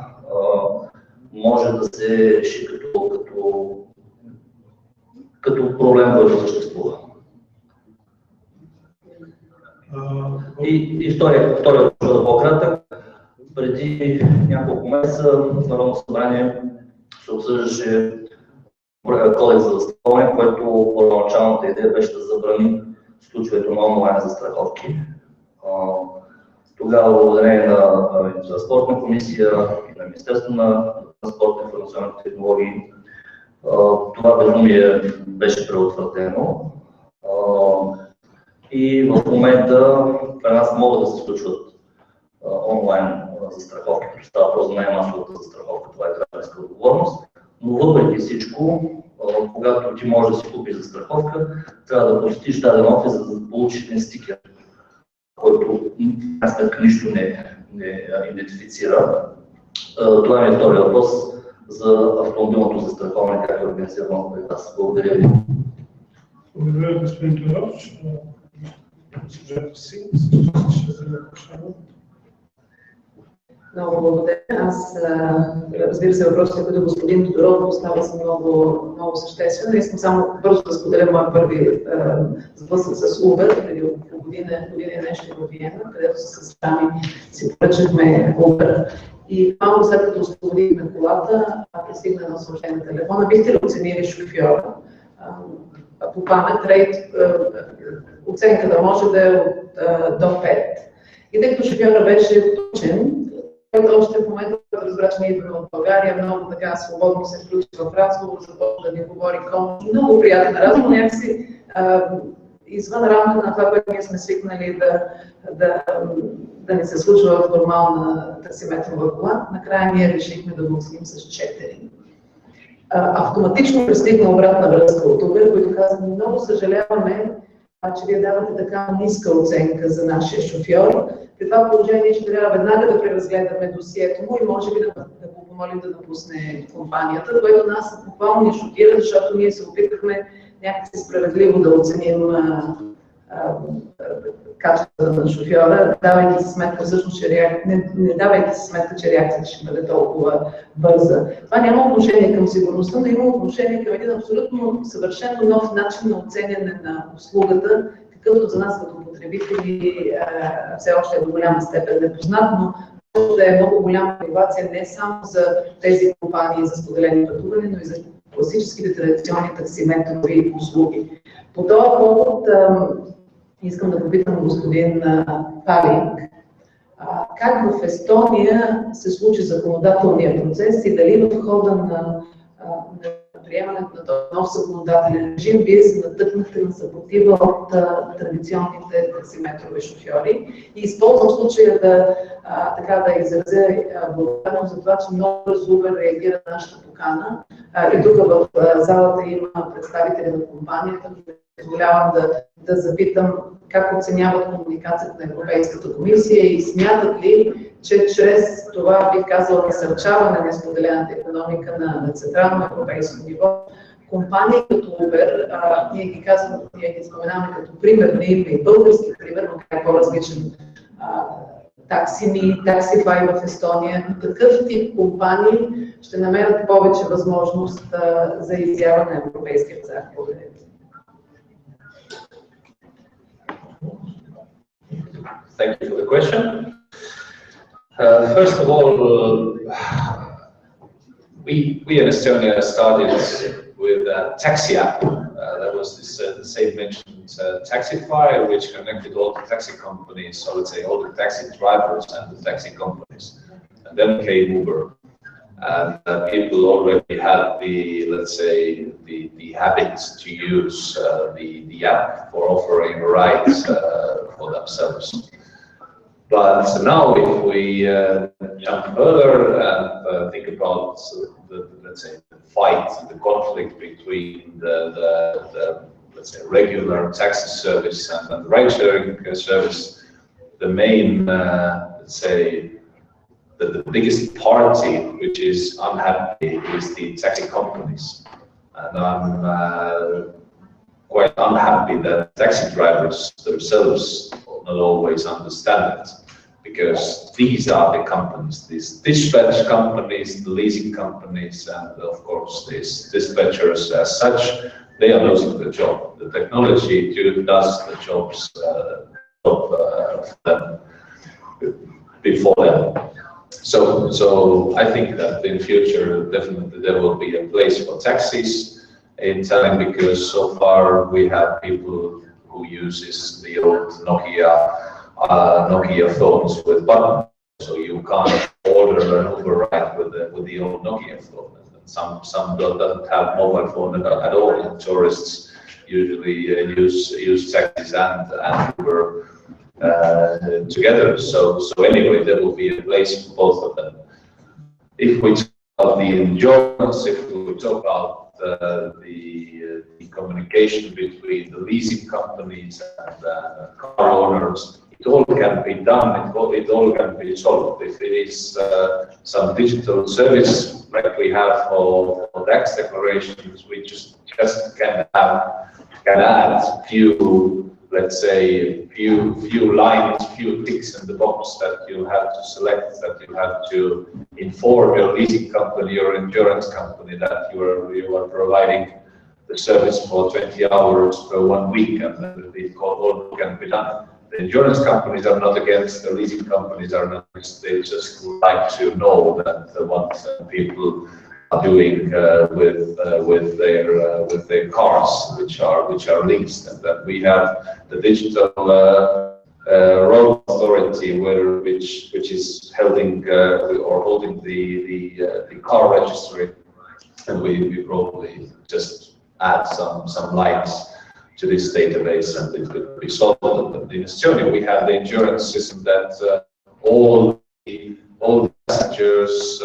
може да се реши като проблем, който съществува. И вторият по-кратък. Преди няколко месеца в Народното събрание се обсъждаше кодекс за застраховане, който първоначалната идея беше да забрани сключването на онлайн застраховки. Тогава благодарение на Транспортна комисия и на Министерството на транспорта и информационните технологии това безумие беше преотвратено. И в момента при нас могат да се случват онлайн застраховки, като става въпрос за най-масовата застраховка, това е гражданска отговорност. Но въпреки всичко, когато ти можеш да си купиш застраховка, трябва да посетиш даден офис, за да получиш един стикер, който нищо не идентифицира. Това е втория въпрос за автомобилното застраховане, как е организирано при вас. Благодаря ви. Благодаря, господин Тодоров. Много благодаря. Аз, разбира се, въпросите, които господин Тодоров поставя, са много съществени. Искам само бързо да споделя моя първи сблъсък с Uber преди година и нещо в Виена, където с Жами си поръчахме Uber. И малко след като освободихме колата, пристигна на съобщение на телефона. Бихте ли оценили шофьора? По памет, рейт, оценка да може да е до 5. И тъй като шофьора беше включен, който още в момента разбра, че ние идваме от България, много така свободно се включи в разговор, започна да ни говори много приятен разговор, някакси извън рамка на това, което ние сме свикнали да ни се случва в нормална таксиметрова кола. Накрая ние решихме да го оценим с 4. Автоматично пристигна обратна връзка от Uber, които казаха: много съжаляваме, че вие давате така ниска оценка за нашия шофьор. При това положение ще трябва веднага да преразгледаме досието му и може би да го помолим да напусне компанията, което нас буквално ни шокира, защото ние се опитахме някакси справедливо да оценим качеството на шофьора, давайки си сметка, всъщност, не давайки си сметка, че реакцията ще бъде толкова бърза. Това няма отношение към сигурността, но има отношение към един абсолютно съвършено нов начин на оценяне на услугата, какъвто за нас като потребители все още е до голяма степен непознат, но може да е много голяма мотивация не само за тези компании за споделени пътуване, но и за класическите традиционни таксиметрови услуги. По този повод искам да попитам господин Палинг, как в Естония се случи законодателния процес и дали в хода на приемането на този нов законодателен режим вие се натъкнахте на съпротива от традиционните таксиметрови шофьори. И използвам случая да изразя благодарност за това, че много бързо Uber реагира на нашата покана. И тук в залата има представители на компанията. Позволявам да запитам как оценяват комуникацията на Европейската комисия и смятат ли, че чрез това, бих казала, насърчаване на споделената икономика на централно европейско ниво, компании като Uber, ние ги споменаваме като пример, не има и български пример, но е по-различен, Taxify в Естония, такъв тип компании ще намерят повече възможност за изяване на европейския пазар. Благодаря. Thank you for the question. First of all, we in Estonia started with a taxi app. There was this the same mentioned Taxify, which connected all the taxi companies, so let's say all the taxi drivers and the taxi companies. And then came Uber. And people already had the, let's say, the habit to use the app for offering rides for themselves. But now, if we jump further and think about the, let's say, the fight, the conflict between the let's say, regular taxi service and the ride-sharing service, the main, let's say, the biggest party which is unhappy is the taxi companies. And I'm quite unhappy that taxi drivers themselves not always understand it, because these are the companies, these dispatch companies, the leasing companies, and of course these dispatchers as such, they are losing the job. The technology does the jobs for them, before them. So I think that in future definitely there will be a place for taxis in Tallinn, because so far we have people who uses the old Nokia phones with buttons, so you can't order an Uber ride with the old Nokia phone. And some doesn't have mobile phone at all. And tourists usually use taxis and Uber together. So anyway, there will be a place for both of them. If we talk about the endurance, if we talk about the communication between the leasing companies and car owners, it all can be done, it all can be solved. If it is some digital service like we have for tax declarations, we just can add few, let's say, few lines, few ticks in the box that you have to select, that you have to inform your leasing company or insurance company that you are providing the service for 20 hours per 1 week, and then it all can be done. The insurance companies are not against, the leasing companies are not against, they just like to know that what people are doing with their cars, which are leased, and that we have the digital road authority, which is holding the car registry, and we probably just add some lines to this database and it could be solved. But in Estonia, we have the insurance system that all the passengers,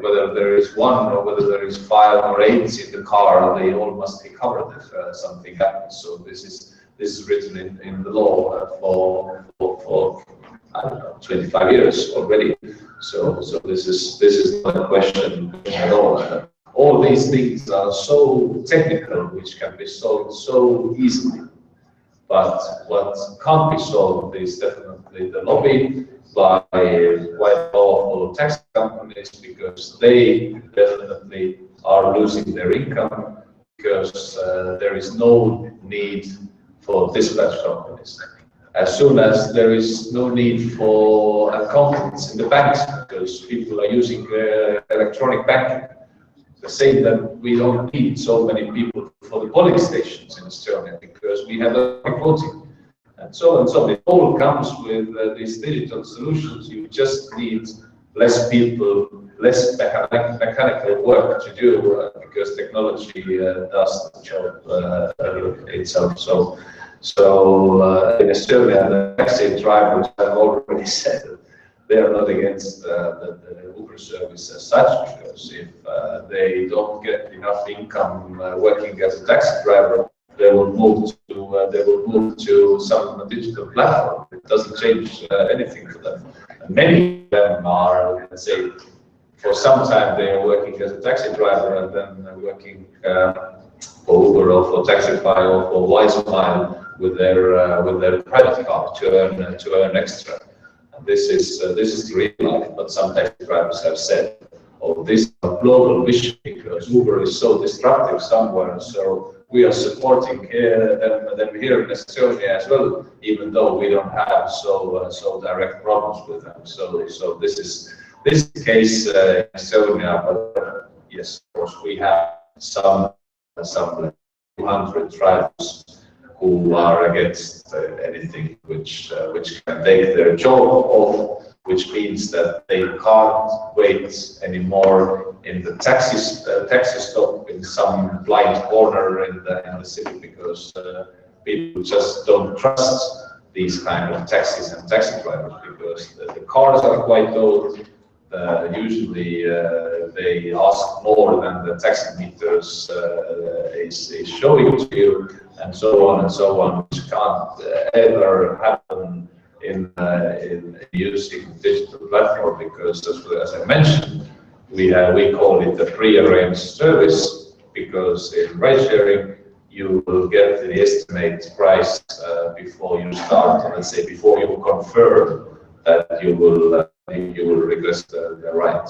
whether there is 1 or whether there is 5 or 8 in the car, they all must be covered if something happens. So this is written in the law for I don't know, 25 years already. So this is not a question at all. All these things are so technical, which can be solved so easily. But what can't be solved is definitely the lobby by quite powerful tax companies, because they definitely are losing their income, because there is no need for dispatch companies. As soon as there is no need for accountants in the banks, because people are using electronic banking. The same that we don't need so many people for the polling stations in Estonia, because we have voting, and so on. So it all comes with these digital solutions. You just need less people, less mechanical work to do, because technology does the job itself. So in Estonia, the taxi drivers have already said that they are not against the Uber service as such, because if they don't get enough income working as a taxi driver, they will move to some digital platform. It doesn't change anything for them. And many of them are, let's say, for some time they are working as a taxi driver and then working for Uber or for Taxify or for Wismile with their private car to earn extra. This is real life, but some taxi drivers have said, "Oh, this is a global vision because Uber is so disruptive somewhere, so we are supporting them here in Estonia as well, even though we don't have so direct problems with them. So this is the case in Estonia, but yes, of course, we have some 200 tribes who are against anything which can take their job off, which means that they can't wait anymore in the taxi stop in some blind corner in the city, because people just don't trust these kind of taxis and taxi drivers, because the cars are quite old. Usually they ask more than the taxi meters is showing to you, and so on, which can't ever happen in using digital platform, because as I mentioned, we call it a pre-arranged service, because in ride sharing you will get the estimate price before you start, let's say before you confirm that you will request the ride.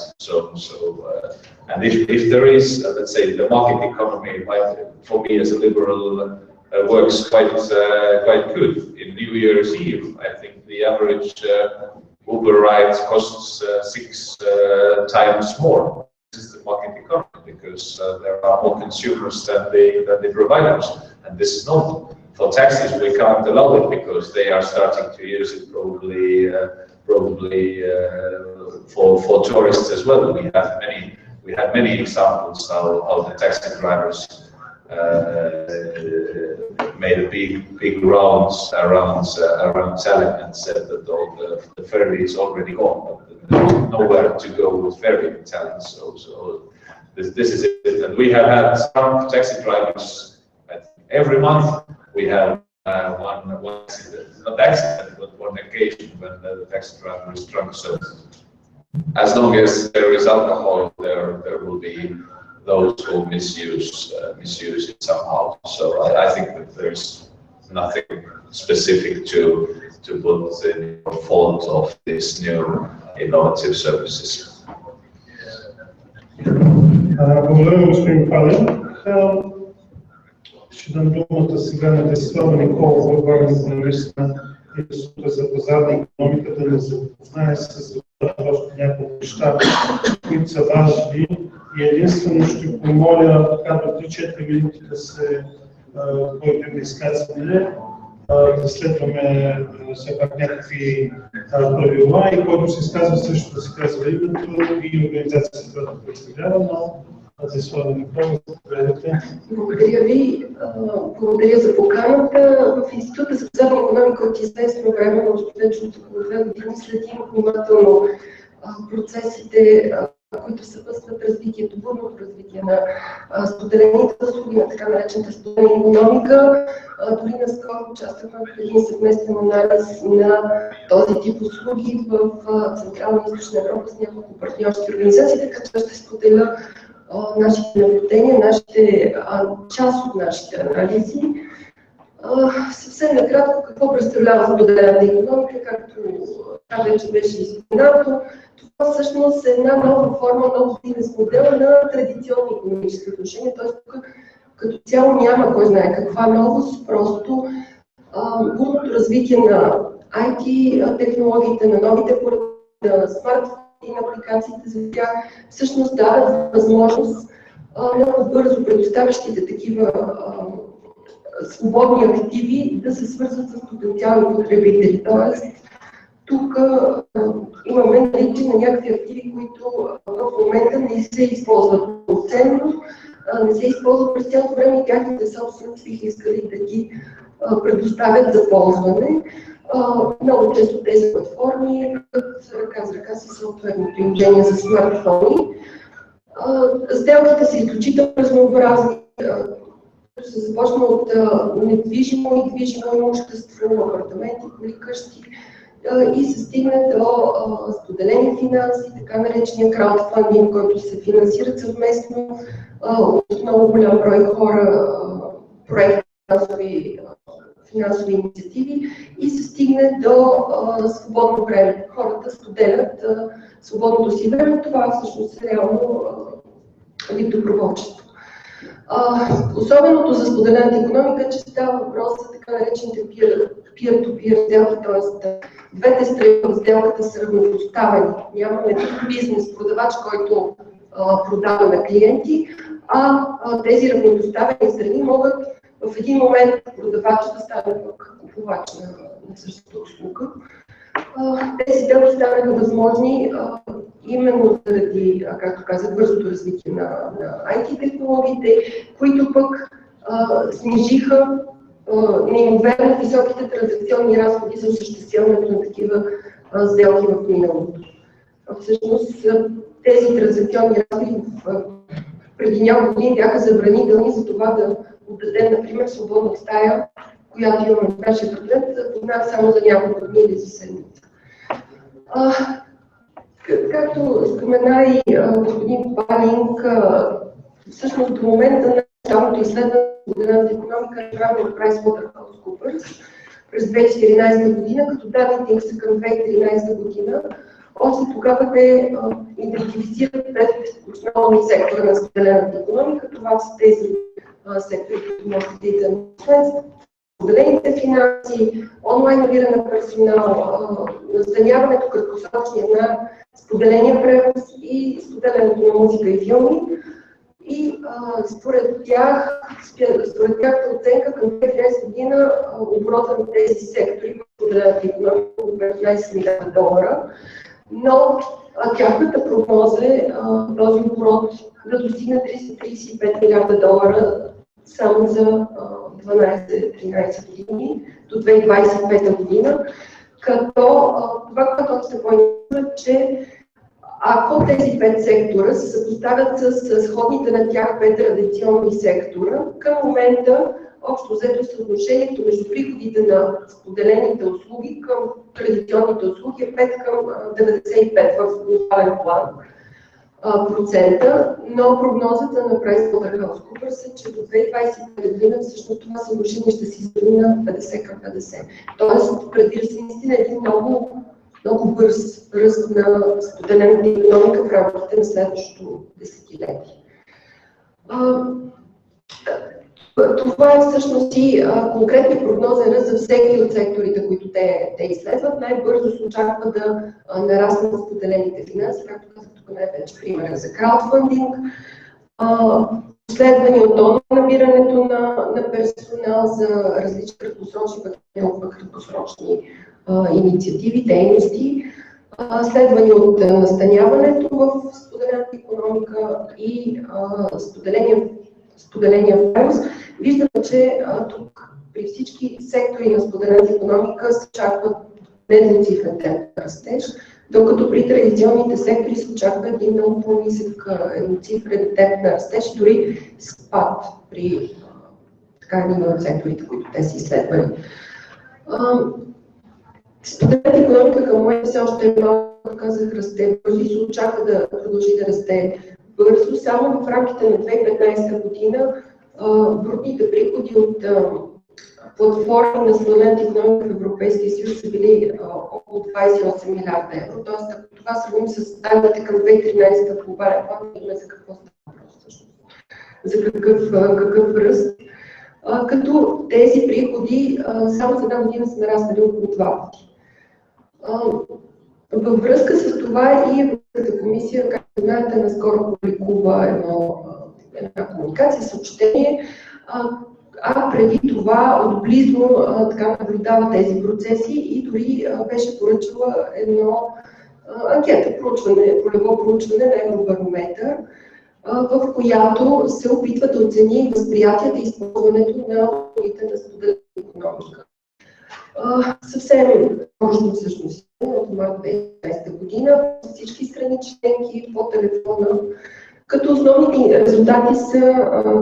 And if there is, let's say, the market economy, for me as a liberal, works quite good. In New Year's Eve, I think the average Uber ride costs 6 times more. This is the market economy, because there are more consumers than the providers, and this is normal. For taxis, we can't allow it, because they are starting to use it probably for tourists as well. We had many examples how the taxi drivers made a big rounds around Tallinn and said that the ferry is already gone, but there's nowhere to go with ferry in Tallinn. So this is it. And we have had some taxi drivers every month. We have one accident, not accident, but one occasion when the taxi driver is drunk. So as long as there is alcohol, there will be those who misuse it somehow. So I think that there's nothing specific to put in fault of these new innovative services. Благодаря, господин Палев. Ще дам думата сега на Десислава Николова, главен журналист на Института за пазарна икономика, да ни запознае с още няколко неща, които са важни. И единствено ще помоля така до 3-4 минути да се бъдем изказване, да следваме все пак някакви правила, и който се изказва също да се казва името и организацията, която представлява, но Десислава Николова, заповядайте. Благодаря ви. Благодаря за поканата. В Института за пазарна икономика от известно време, вече от около 2 години, следим внимателно процесите, които съпътстват развитието, бурното развитие на споделените услуги, на така наречената споделена икономика. Дори наскоро участвахме в един съвместен анализ на този тип услуги в Централна и Източна Европа с няколко партньорски организации, така че ще споделя нашите наблюдения, част от нашите анализи. Съвсем накратко, какво представлява споделената икономика, както вече беше изпоменато. Това всъщност е една нова форма, нов бизнес модел на традиционни икономически отношения, т.е. тук като цяло няма кой знае каква новост, просто бурното развитие на IT технологиите, на новите поръчки, на смартфони и на апликациите за тях всъщност дават възможност много бързо предоставящите такива свободни активи да се свързват с потенциални потребители. Тоест, тук имаме наличие на някакви активи, които в момента не се използват пълноценно, не се използват през цялото време и тяхните собственици биха искали да ги предоставят за ползване. Много често тези платформи ръка за ръка със съответно приложение за смартфони. Сделките са изключително разнообразни. Се започна от недвижимо и движимо имущество, апартаменти, коли, къщи и се стигне до споделени финанси, така наречения краудфандинг, който се финансират съвместно от много голям брой хора, проекти, финансови инициативи, и се стигне до свободно време. Хората споделят свободното си време, това всъщност е реално вид доброволчество. Особеното за споделената икономика е, че става въпрос за така наречените peer-to-peer сделки, т.е. двете страни в сделката са равнопоставени. Нямаме бизнес, продавач, който продава на клиенти, тези равнопоставени страни могат в един момент продавач да стане купувач на същата услуга. Тези сделки станаха възможни именно заради, както казах, бързото развитие на IT технологиите, които пък снижиха неимоверно високите транзакционни разходи за осъществяването на такива сделки в миналото. Всъщност тези транзакционни разходи преди няколко години бяха забранителни за това да отдадем, например, свободна стая, която имаме в нашия кабинет, познах само за няколко дни или за седмица. Както спомена и господин Палинг, всъщност до момента на щабното изследване на споделената икономика е направено от PricewaterhouseCoopers през 2014 година, като данните им са към 2013 година. Още тогава те идентифицират 5 основни сектора на споделената икономика. Това са тези сектори, които може да видите на наследство, споделените финанси, онлайн набиране на персонал, настаняването, краткосрочния на споделения превоз и споделянето на музика и филми. И според тях оценка към 2013 година оборота на тези сектори в споделената икономика е 15 милиарда долара. Но тяхната прогноза е този оборот да достигне 335 милиарда долара само за 12-13 години до 2025 година, като това, което се пояснява, че ако тези 5 сектора се съпоставят с сходните на тях 5 традиционни сектора, към момента общо взето съотношението между приходите на споделените услуги към традиционните услуги е 5 към 95 в глобален план процента, но прогнозата на PricewaterhouseCoopers е, че до 2025 година всъщност това съотношение ще се измени на 50 към 50. Тоест, предвижда се наистина един много бърз ръст на споделената икономика в рамките на следващото десетилетие. Това е всъщност и конкретни прогнозен ръст за всеки от секторите, които те изследват. Най-бързо се очаква да нараснат споделените финанси, както казах тук най-вече примера за краудфандинг, следвани от онлайн набирането на персонал за различни краткосрочни, краткосрочни инициативи, дейности, следвани от настаняването в споделената икономика и споделения превоз. Виждаме, че тук при всички сектори на споделената икономика се очаква недвуцифрен темп на растеж, докато при традиционните сектори се очаква един много по-нисък едноцифрен темп на растеж, дори спад при един от секторите, които те са изследвали. Споделената икономика към момента все още е малко, казах, расте бързо и се очаква да продължи да расте бързо. Само в рамките на 2015 година брутните приходи от платформи на споделената икономика в Европейския съюз са били около 28 милиарда евро. Тоест, ако това сравним с данните към 2013 в глобален план, видим за какво става въпрос всъщност. За какъв ръст. Като тези приходи само за една година са нараснали около 2 пъти. Във връзка с това и Европейската комисия, както знаете, наскоро публикува една комуникация, съобщение, преди това отблизо така наблюдава тези процеси и дори беше поръчала едно анкета, полево проучване на Евробарометър, в която се опитва да оцени възприятията и използването на услугите на споделената икономика. Съвсем точно всъщност от март 2020 година всички страни членки по телефона, като основните резултати са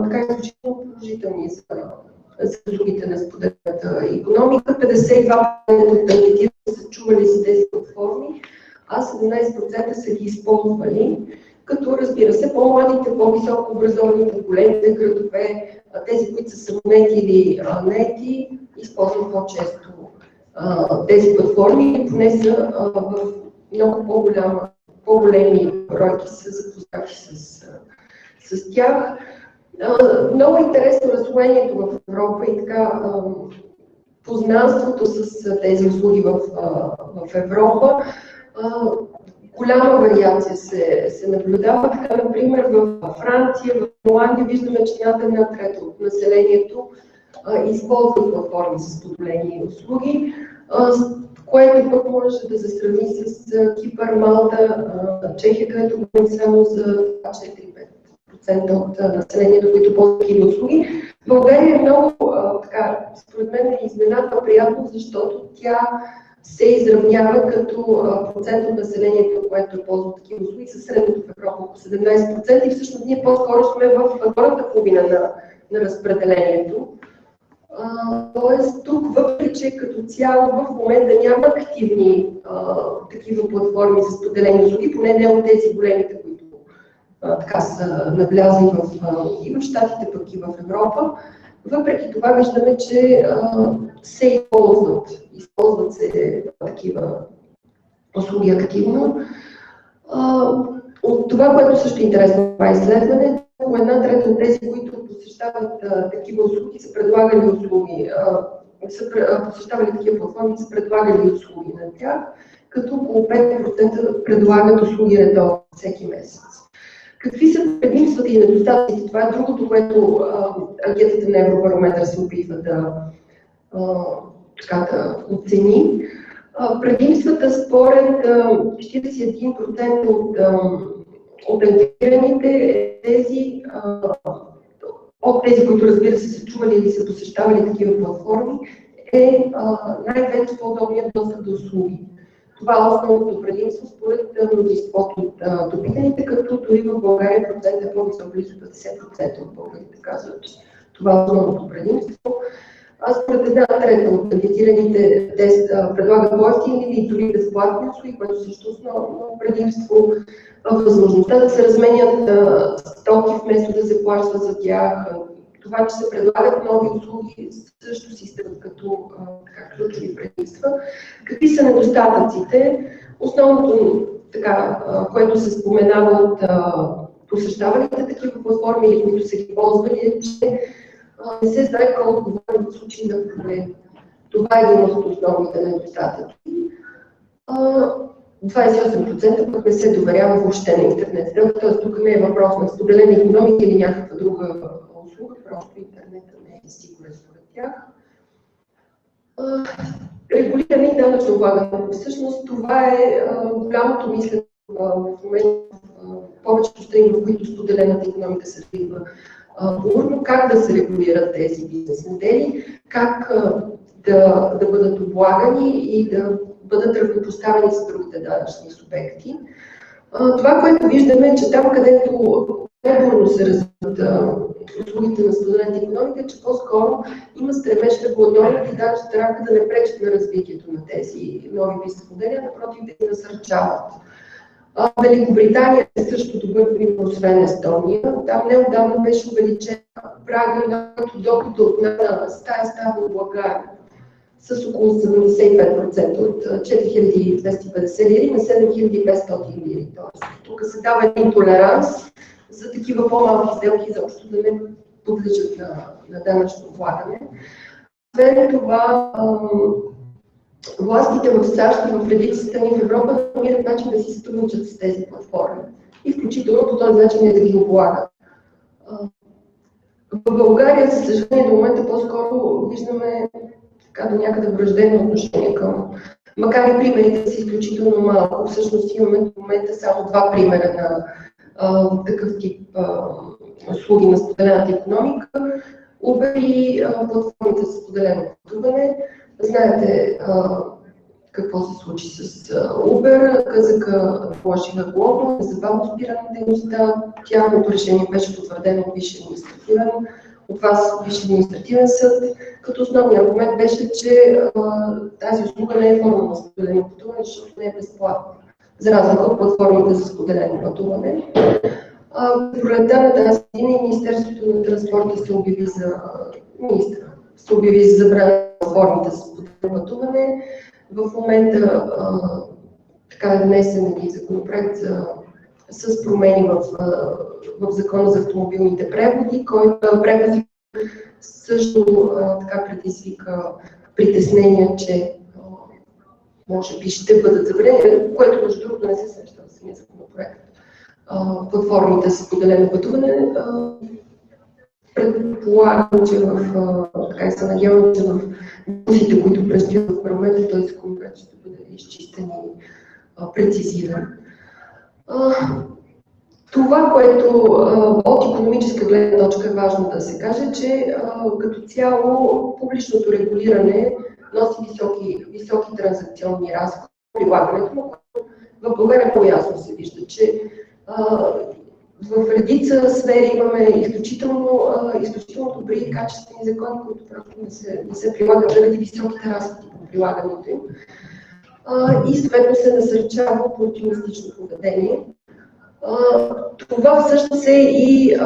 така изключително положителни за услугите на споделената икономика. 52% от анкетираните са чували за тези платформи, а 17% са ги използвали. Като разбира се, по-младите, по-високо образованите, големите градове, тези, които са самонаети или наети, използват по-често тези платформи, поне са в много по-големи бройки са запознати с тях. Много интересно разслоението в Европа и така познанството с тези услуги в Европа. Голяма вариация се наблюдава. Така, например, в Франция, в Холандия виждаме, че над една трета от населението използва платформи за споделени услуги, което пък може да се сравни с Кипър, Малта, Чехия, където говорим само за 4-5% от населението, които ползват такива услуги. България е много, според мен е изненадва приятно, защото тя се изравнява като процент от населението, което ползва такива услуги, със средното в Европа около 17%, и всъщност ние по-скоро сме в втората половина на разпределението. Тоест тук, въпреки че като цяло в момента няма активни такива платформи за споделени услуги, поне не от тези големите, които така са навлязли и в Щатите, пък и в Европа, въпреки това виждаме, че се използват се такива услуги активно. От това, което също е интересно в това изследване, около една трета от тези, които посещават такива услуги, са предлагали услуги, посещавали такива платформи, са предлагали услуги на тях, като около 5% предлагат услуги редовно всеки месец. Какви са предимствата и недостатъците? Това е другото, което анкетата на Евробарометър се опитва да оцени. Предимствата според 41% от анкетираните от тези, които разбира се са чували или са посещавали такива платформи, е най-вече по-удобният достъп до услуги. Това е основното предимство според мнозинството от допитаните, като дори в България процент е по-висок, близо 50% от българите казват, че това е основното предимство. Според една трета от анкетираните предлагат по-евтини или дори безплатни услуги, което също е основно предимство. Възможността да се разменят стоки вместо да се плаща за тях. Това, че се предлагат нови услуги, също си стъпват като ключови предимства. Какви са недостатъците? Основното, което се споменава от посещавалите такива платформи или които са ги ползвали, е, че не се знае кой отговаря в случай на проблем. Това е един от основните недостатъци. 28% пък не се доверява въобще на интернет сделка, т.е. тук не е въпрос на споделена икономика или някаква друга услуга, просто интернетът не е сигурен според тях. Регулиране и данъчно облагане. Всъщност това е голямото мислене в момента в повечето страни, в които споделената икономика се развива бурно, как да се регулират тези бизнес модели, как да бъдат облагани и да бъдат равнопоставени с другите данъчни субекти. Това, което виждаме, е, че там, където по-бурно се развиват услугите на споделената икономика, че по-скоро има стремеж регулаторните и данъчните рамки да не пречат на развитието на тези нови бизнес модели, а напротив да ги насърчават. Великобритания е също добър пример, освен Естония. Там неотдавна беше увеличен прага на дохода от стая облага с около 75% от 4250 лири на 7500 лири. Тоест, тук се дава един толеранс за такива по-малки сделки, заобщо да не подлежат на данъчно облагане. Освен това, властите в САЩ и в редица страни в Европа намират начин да си сътрудничат с тези платформи и включително по този начин да ги облагат. В България, за съжаление, до момента по-скоро виждаме до някъде враждебно отношение към, макар и примерите са изключително малко. Всъщност имаме в момента само два примера на такъв тип услуги на споделената икономика. Uber и платформите за споделено пътуване. Знаете какво се случи с Uber. Казаха положиха глоба, незабавно спира на дейността. Тяхното решение беше потвърдено от от вас Висш административен съд, като основният аргумент беше, че тази услуга не е форма на споделено пътуване, защото не е безплатна, за разлика от платформите за споделено пътуване. В пролетта на тази година Министерството на транспорта се обяви за забрана на платформите за споделено пътуване. В момента така е внесен и законопроект за с промени в Закона за автомобилните превози, който също така предизвика притеснения, че може би ще бъдат забранени, което между другото не се среща в самия законопроект. Платформите за споделено пътуване. Предполагам, че така и се надявам, че в дискусиите, които предстоят в парламента, този законопроект ще бъде изчистен и прецизиран. Това, което от икономическа гледна точка е важно да се каже, че като цяло публичното регулиране носи високи транзакционни разходи. Прилагането, но в България по-ясно се вижда, че в редица сфери имаме изключително добри и качествени закони, които просто не се прилагат заради високите разходи по прилагането им. И съответно се насърчава оптимистично поведение. Това всъщност е и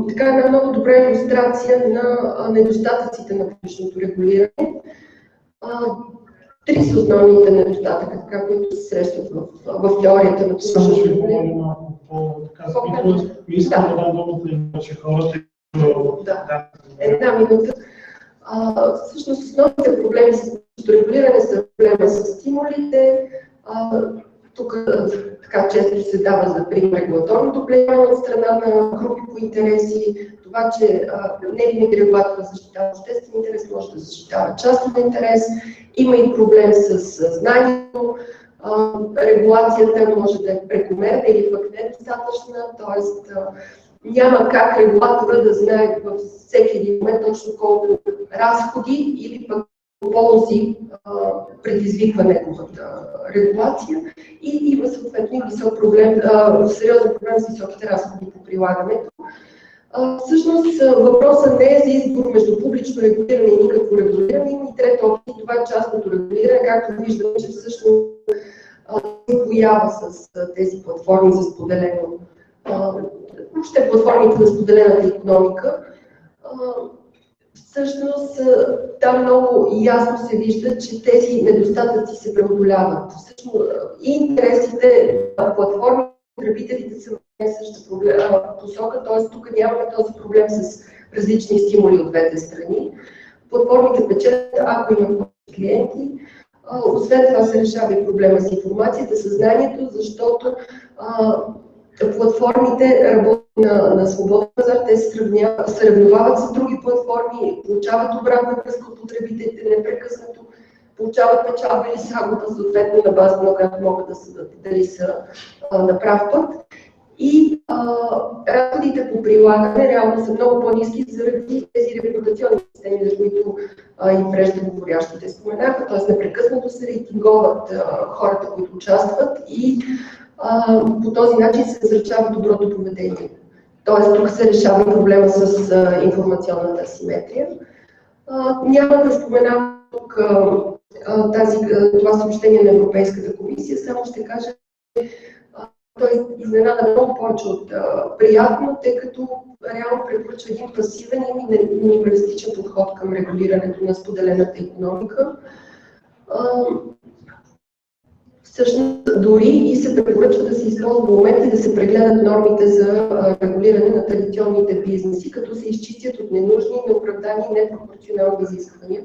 така една много добра илюстрация на недостатъците на публичното регулиране. Три са основните недостатъка, които се срещат в теорията на публичното регулиране. Искам да дам думата и повече хората. Една минута. Всъщност основните проблеми с публичното регулиране са проблема с стимулите. Тук така често се дава за пример регулаторното влияние от страна на групи по интереси, това, че не винаги регулаторът защитава обществен интерес, може да защитава частен интерес. Има и проблем с знанието. Регулацията може да е прекомерна или пък недостатъчна, т.е. няма как регулатора да знае във всеки един момент точно колко разходи или пък ползи предизвиква неговата регулация и има съответно сериозен проблем с високите разходи по прилагането. Всъщност въпросът не е за избор между публично регулиране и никакво регулиране, има и трета опция, това е частното регулиране, както виждаме, че всъщност се поява с тези платформи за споделено, въобще платформите на споделената икономика. Всъщност там много ясно се вижда, че тези недостатъци се преодоляват. Всъщност и интересите на платформи, потребителите са в същата посока, т.е. тук нямаме този проблем с различни стимули от двете страни. Платформите печелят, ако имат клиенти. Освен това се решава и проблема с информацията, съзнанието, защото платформите работят на свободен пазар, те се сравняват с други платформи, получават обратна връзка от потребителите непрекъснато, получават печалба или загуба, съответно на база на която могат да съдат дали са на прав път. И разходите по прилагане реално са много по-ниски заради тези репутационни системи, за които и преждеговорящите споменаха, т.е. непрекъснато се рейтинговат хората, които участват и по този начин се насърчава доброто поведение. Т.е. тук се решава проблема с информационната асиметрия. Няма да споменавам тук това съобщение на Европейската комисия, само ще кажа, че той изненада много повече от приятно, тъй като реално препоръчва един пасивен и минималистичен подход към регулирането на споделената икономика. Всъщност дори и се препоръчва да се използва в момента и да се прегледат нормите за регулиране на традиционните бизнеси, като се изчистят от ненужни, неоправдани и непропорционални изисквания.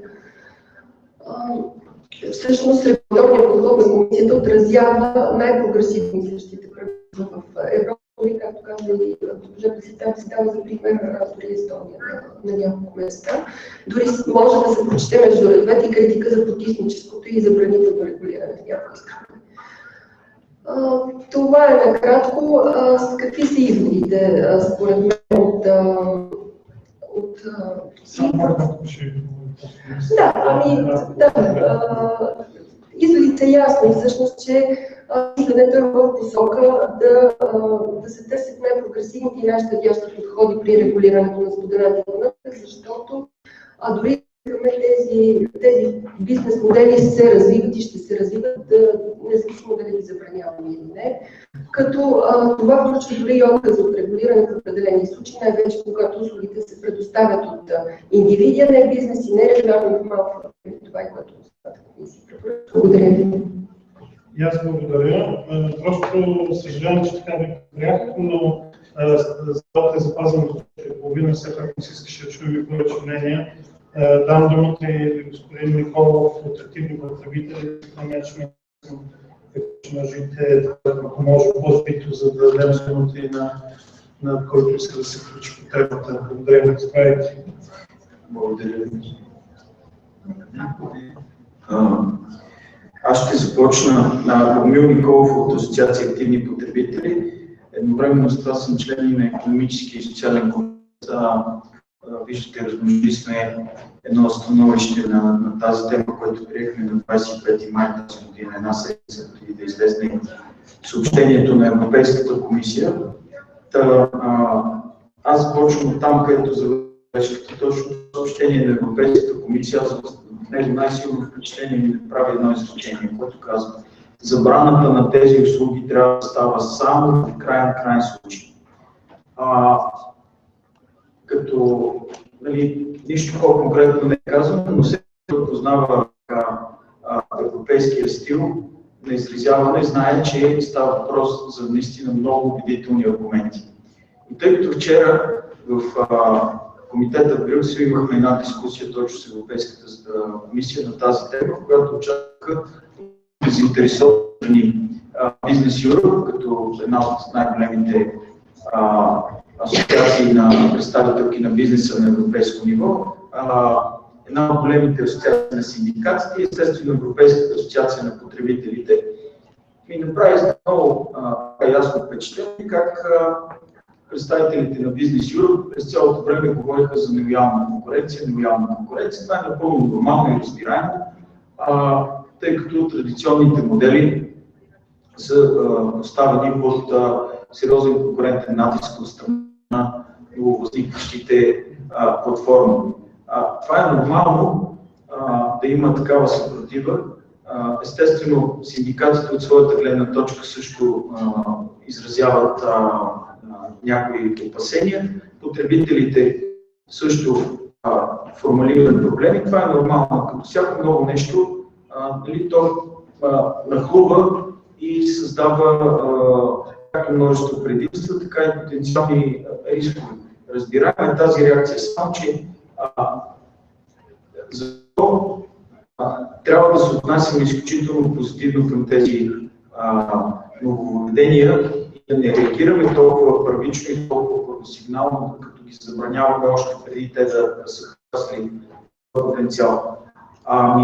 Всъщност регулаторният подход на комисията отразява най-прогресивно мислещите правителства в Европа, както казва и госпожа Преситан, се дава за пример дори Естония на няколко места. Дори може да се прочете между редовете и критика за потисническото и забранително регулиране в някои страни. Това е накратко. Какви са изводите според мен от изводите са ясни, всъщност, че искането е в посока да се търсят най-прогресивните и най-щадящи подходи при регулирането на споделената икономика, защото дори тези бизнес модели се развиват и ще се развиват, независимо дали ги забраняваме или не. Като това включва дори и отказ от регулиране в определени случаи, най-вече когато услугите се предоставят от индивиди, а не бизнес и не регулярно в малко. Това е което комисия препоръчва. Благодаря ви. И аз благодаря. Просто съжалявам, че така ви прях, но залата е запазена до половина, все пак ми се искаше да чуем и повече мнения. Дам думата и господин Николов от активни потребители, можете, ако може по-збито, за да дадем думата и на който иска да се включи по темата. Благодаря ви. Благодаря ви. Аз ще започна на Богомил Николов от Асоциация активни потребители. Едновременно с това съм член на економически и социален комитет. Виждате, размножили сме едно становище на тази тема, което приехме на 25 май тази година, една седмица преди да излезне съобщението на Европейската комисия. Аз започвам от там, където завършихте точно съобщение на Европейската комисия. Аз в него най-силно впечатление ми направи едно изречение, което казва: забраната на тези услуги трябва да става само в крайен случай. Като нищо по-конкретно не казвам, но всеки, който познава европейския стил на изразяване, знае, че става въпрос за наистина много убедителни аргументи. И тъй като вчера в комитета в Брюксел имахме една дискусия точно с Европейската комисия на тази тема, в която участваха заинтересовани Бизнес Europe, като една от най-големите асоциации на представителки на бизнеса на европейско ниво, една от големите асоциации на синдикатите и естествено Европейската асоциация на потребителите. И направи много ясно впечатление как представителите на Бизнес Europe през цялото време говориха за нелоялна конкуренция. Това е напълно нормално и разбираемо, тъй като традиционните модели са поставени под сериозен конкурентен натиск от страна на нововъзникващите платформи. Това е нормално да има такава съпротива. Естествено, синдикатите от своята гледна точка също изразяват някои опасения. Потребителите също формулират проблеми. Това е нормално. Като всяко ново нещо, то нахлува и създава както множество предимства, така и потенциални рискове. Разбираме тази реакция, само че защо трябва да се отнасяме изключително позитивно към тези нововведения и да не реагираме толкова първично и толкова първосигнално, като ги забраняваме още преди те да са хасли потенциал.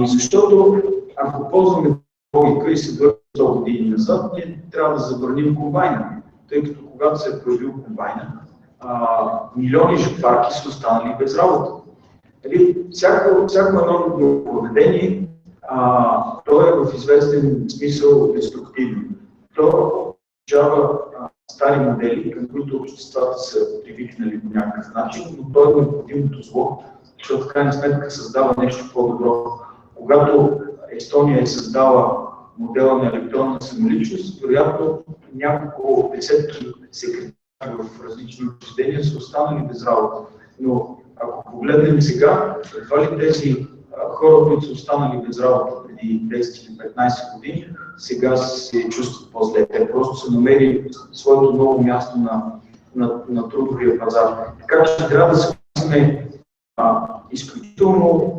Защото ако ползваме логика и се върнем 100 години назад, ние трябва да забраним комбайна, тъй като когато се е появил комбайна, милиони жетварки са останали без работа. Всяко едно поведение, то е в известен смисъл деструктивно. То получава стари модели, към които обществата са привикнали по някакъв начин, но то е необходимото зло, защото в крайна сметка създава нещо по-добро. Когато Естония е създала модела на електронна самоличност, вероятно няколко десетки секретари в различни учреждения са останали без работа. Но ако погледнем сега, едва ли тези хора, които са останали без работа преди 10 или 15 години, сега се чувстват по-зле. Те просто са намерили своето ново място на трудовия пазар. Така че трябва да се отнасяме изключително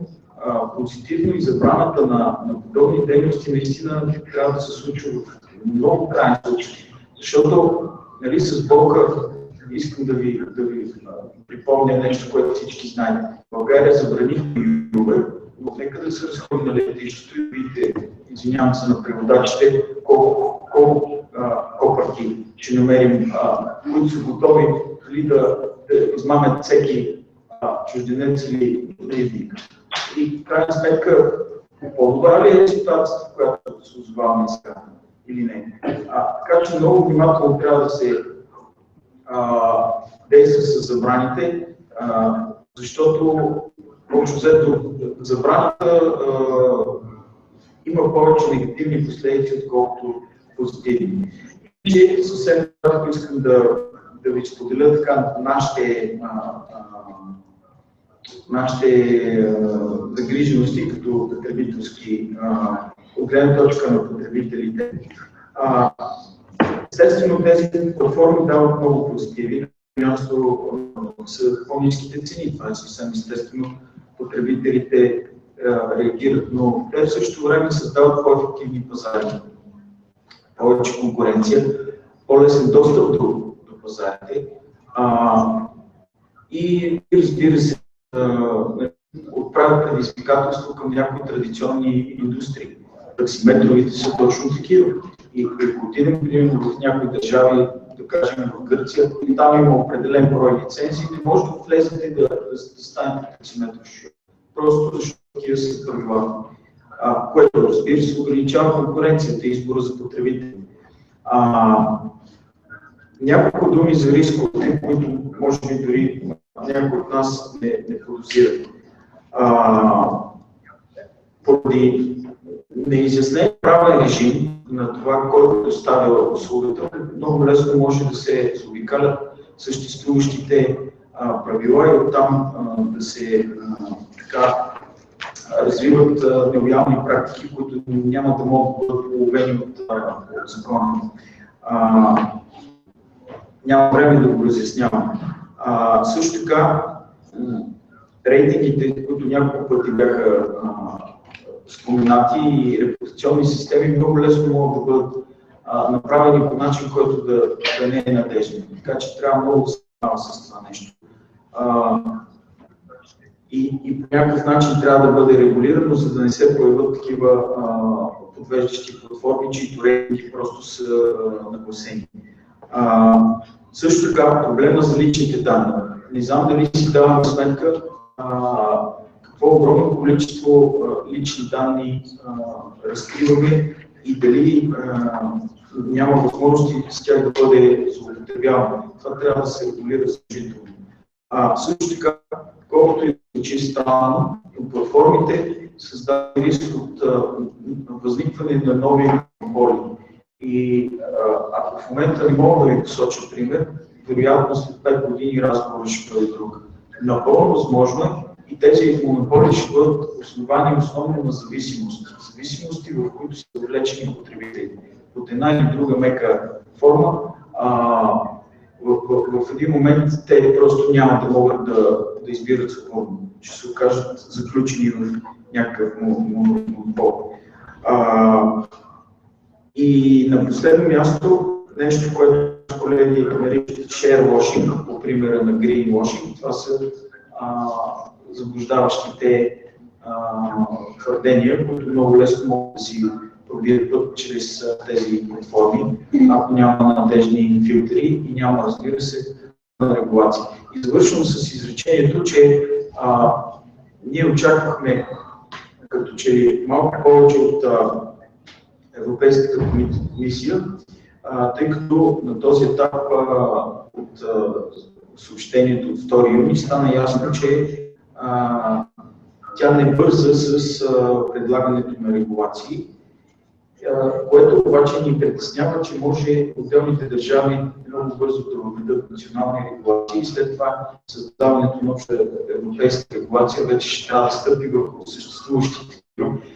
позитивно и забраната на подобни дейности наистина трябва да се случва в много крайни случаи. Защото с болка искам да ви припомня нещо, което всички знаете. В България забранихме Uber, но нека да се разходи на летището и видите, извинявам се на преводачите, колко копърти ще намерим, които са готови да измамят всеки чужденец или наивник. И в крайна сметка, по-добра ли е ситуацията, в която се озоваваме сега или не? Така че много внимателно трябва да се действа с забраните, защото общо взето забраната има повече негативни последици, отколкото позитивни. И съвсем кратко искам да ви споделя така нашите загрижености като потребителски от гледна точка на потребителите. Естествено, тези платформи дават много позитиви. Място са по-ниските цени, това е съвсем естествено. Потребителите реагират, но те в същото време създават по-ефективни пазари, повече конкуренция, по-лесен достъп до пазарите и разбира се, отправят предизвикателство към някои традиционни индустрии. Таксиметровите са точно такива. И ако отидем примерно в някои държави, да кажем в Гърция, и там има определен брой лицензии, не може да влезете и да станете таксиметров шофьор. Просто защото такива са правила. Което, разбира се, ограничава конкуренцията и избора за потребители. Няколко думи за рисковете, които може би дори някои от нас не подозират. Поради неизяснен правен режим на това, който доставя услугата, много лесно може да се заобикалят съществуващите правила и оттам да се развиват нелоялни практики, които няма да могат да бъдат уловени от закона. Няма време да го разяснявам. Също така, рейтингите, които няколко пъти бяха споменати, и репутационни системи много лесно могат да бъдат направени по начин, който да не е надежден. Така че трябва много да се занимава с това нещо. И по някакъв начин трябва да бъде регулирано, за да не се появят такива подвеждащи платформи, чието рейтинги просто са нагласени. Също така, проблема за личните данни. Не знам дали си давам сметка какво огромно количество лични данни разкриваме и дали няма възможности с тях да бъде злоупотребявано. Това трябва да се регулира задължително. Също така, колкото и звучи странно, платформите създават риск от възникване на нови монополи. И ако в момента не мога да ви посоча пример, вероятно след 5 години разговорът ще бъде друг. Напълно възможно е и тези монополи ще бъдат основани основно на зависимости, в които са влечени потребители. От една или друга мека форма, в един момент те просто няма да могат да избират свободно. Ще се окажат заключени в някакъв монопол. И на последно място, нещо, което колеги наричат share washing, по примера на green washing, това са заблуждаващите твърдения, които много лесно могат да си пробият път чрез тези платформи, ако няма надежни филтри и няма, разбира се, регулации. И завършвам с изречението, че ние очаквахме като че малко повече от Европейската комисия, тъй като на този етап от съобщението от 2 юни стана ясно, че тя не бърза с предлагането на регулации, което обаче ни притеснява, че може отделните държави много бързо да въведат национални регулации и след това създаването на обща европейска регулация вече ще трябва да стъпи върху съществуващите.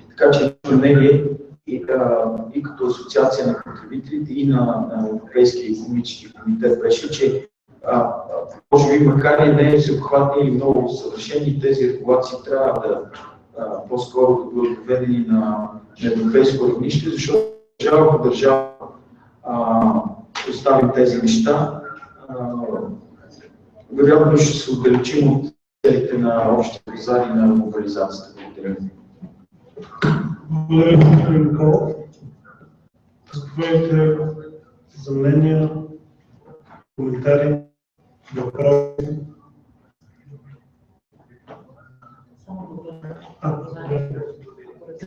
Така че мнение и като асоциация на потребителите и на Европейския икономически комитет беше, че може би макар и не всеобхватни или много съвършени, тези регулации трябва да по-скоро да бъдат доведени на европейско равнище, защото държава по държава оставим тези неща, вероятно ще се отдалечим от целите на общите пазари на глобализацията. Благодаря. Благодаря, господин Николов. Заповядайте за мнения, коментари, въпроси.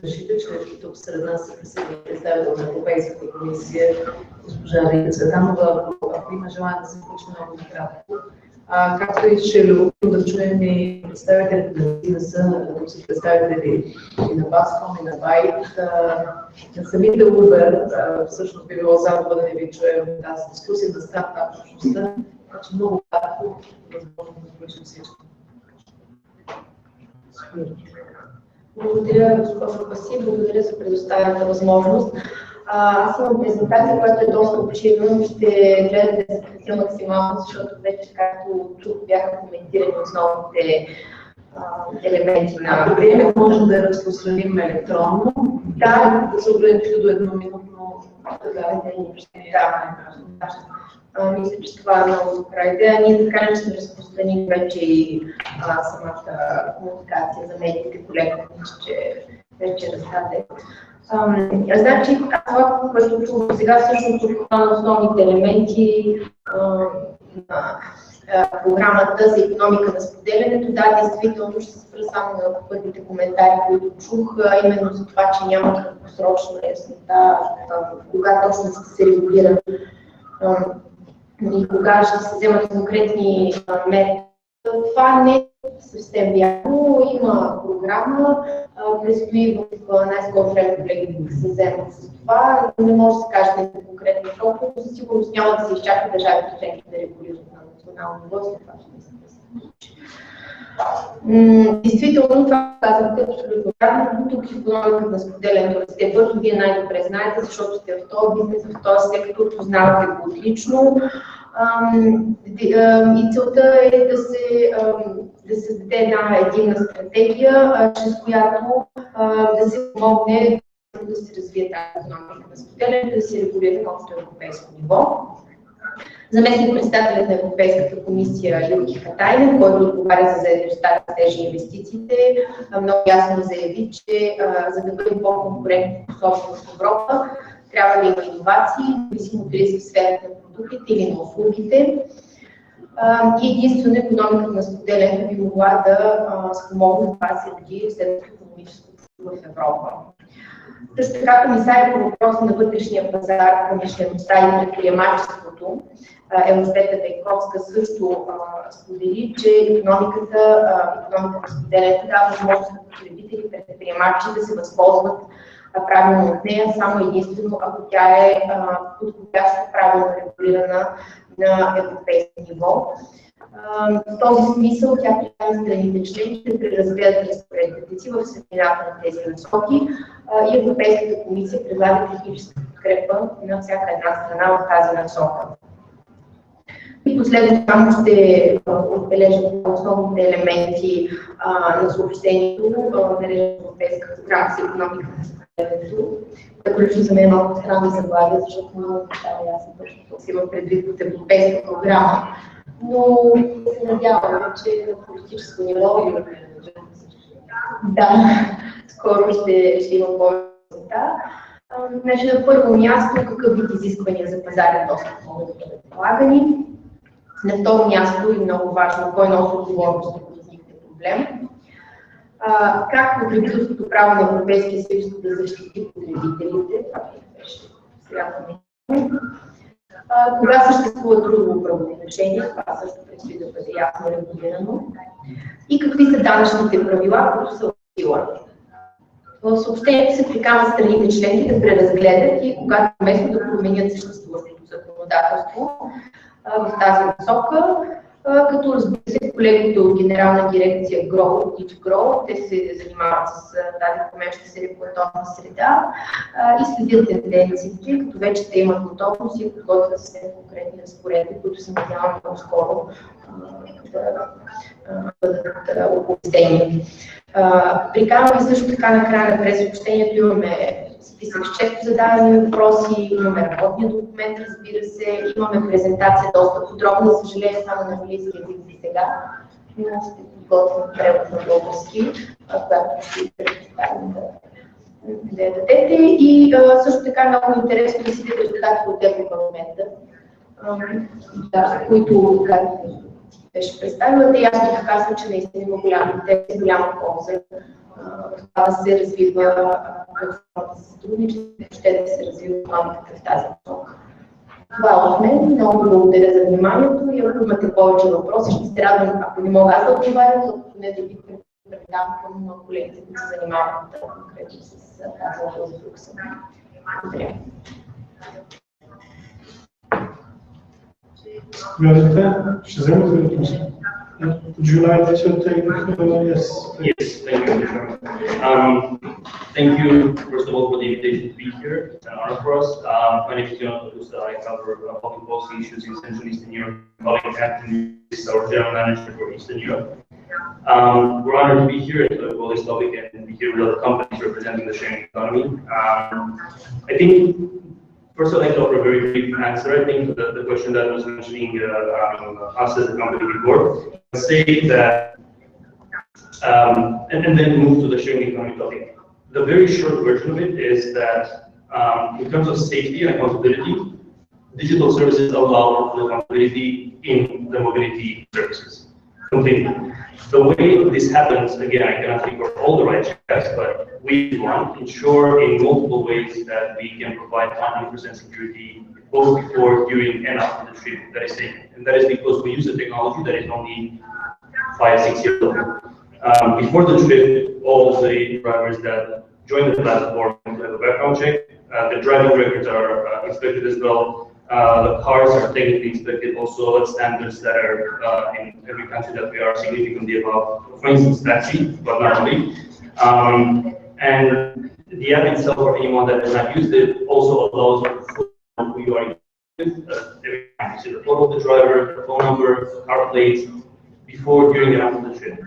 Решите, че тук сред нас се присъства представител на Европейската комисия, госпожа Рина Цветанова, ако има желание да се включи много накратко. Както и ще е любопитно да чуем и представителите на бизнеса, които са представители и на Баском, и на Байт, на самите Uber, всъщност би било загуба да не ви чуем тази дискусия на стартап общността, така че много кратко възможно да включим всичко. Благодаря, госпожо Васи, благодаря за предоставената възможност. Аз имам презентация, която е доста обширна, ще гледате да се съкратя максимално, защото вече, както чух, бяха коментирани основните елементи на... Ако време може да разпространим електронно, да се ограничи до едноминутно мисля, че това е много добра идея. Ние така не сме разпространили вече и самата комуникация за медиите, колегата мисля, че вече раздаде. Значи, това, което чувам сега, всъщност това на основните елементи на програмата за икономика на споделянето. Да, действително ще се спра само на първите коментари, които чух, именно за това, че няма краткосрочна яснота кога точно ще се регулира и кога ще се вземат конкретни мерки. Това не е съвсем вярно. Има програма, предстои в най-скоро време колегите да се вземат с това. Не може да се каже на конкретни срокове, но със сигурност няма да се изчака държавите членки да регулират на национално ниво, след това ще се случи. Действително, това казахте абсолютно вярно. Тук икономиката на споделянето расте бързо, вие най-добре знаете, защото сте в този бизнес, в този сектор, познавате го отлично. И целта е да се създаде една единна стратегия, чрез която да се помогне да се развие тази икономика на споделянето, да се регулира на общо европейско ниво. Заместник председателят на Европейската комисия Юрки Катайнен, който отговаря за заедостта, растежа и инвестициите, много ясно заяви, че за да бъдем по-конкурентоспособни в Европа, трябва да има иновации, независимо дали са в сферата на продуктите или на услугите. И единствено икономиката на споделянето би могла да спомогне това да се роди следващото икономическо в Европа. Също така комисарят по въпроса на вътрешния пазар, промишлеността и предприемачеството Елжбета Бейковска също сподели, че икономиката на споделянето дава възможност на потребители и предприемачи да се възползват правилно от нея, само единствено ако тя е подходящо правилно регулирана на европейско ниво. В този смисъл тя прикани страните членки да преразгледат разпоредбите си в светлината на тези насоки и Европейската комисия предлага техническа подкрепа на всяка една страна в тази насока. И последно само ще отбележа основните елементи на съобщението, наречено Европейска програма за икономика на споделянето, което лично за мен е малко странно заглавие, защото много неща е ясно точно се има предвид от европейска програма. Но се надяваме, че на политическо ниво скоро ще има по-яснота. Значи, на първо място, какъв вид изисквания за пазарен достъп могат да бъдат полагани. На второ място и много важно, кой носи отговорност за възникне проблем. Как потребителското право на Европейския съюз да защити потребителите, това беше сега помня. Кога съществува трудово правоотношение, това също предстои да бъде ясно регулирано. И какви са данъчните правила, които са в сила. В съобщението се приканват страните членки да преразгледат и когато вместо да променят съществуващото законодателство в тази насока, като разбира се колегите от Генерална дирекция ГРО, те се занимават с тази променяща се регулаторна среда и следят тенденциите, като вече те имат готовност и подготвят съвсем конкретни разпоредби, които се надявам много скоро да бъдат оповестени. Приканваме също така на края на пресъобщението имаме списък с често зададени въпроси, имаме работния документ, разбира се, имаме презентация доста подробна, за съжаление само на английски език за сега, но ще подготвим превод на български, която ще представим да я дадете. И също така много интересно да си резултатите от Европарламента, които беше представила, те ясно показва, че наистина има голям интерес и голяма полза в това да се развива платформата за сътрудничество, ще да се развива икономиката в тази посока. Това е от мен. Много благодаря за вниманието и ако имате повече въпроси, ще се радвам, ако не мога аз да отговарям, защото не да ви предам към колегите, които се занимават конкретно с тази област в Брюксел. Благодаря. Виждате, ще вземете ли отношение? Would you like to take yes? Yes, thank you, Mr. Chairman. Thank you, first of all, for the invitation to be here. It's an honor for us. My name is Jonathan Gusta. I cover public policy issues in Central Eastern Europe. My colleague Anthony is our general manager for Eastern Europe. We're honored to be here and talk about this topic and be here with other companies representing the sharing economy. I think first, I'd like to offer a very brief answer. I think the question that was mentioning us as a company before. I'd say that, and then move to the sharing economy topic. The very short version of it is that in terms of safety and accountability, digital services allow for accountability in the mobility services completely. The way this happens, again, I cannot speak for all the right checks, but we want to ensure in multiple ways that we can provide 100% security both before, during, and after the trip that is taken. And that is because we use a technology that is only 5-6 years old. Before the trip, all the drivers that join the platform have a background check. The driving records are inspected as well. The cars are technically inspected also at standards that are in every country that we are significantly above. For instance, taxi, but not only. And the app itself, for anyone that has not used it, also allows who you are with. Every time you see the photo of the driver, the phone number, car plates, before, during, and after the trip.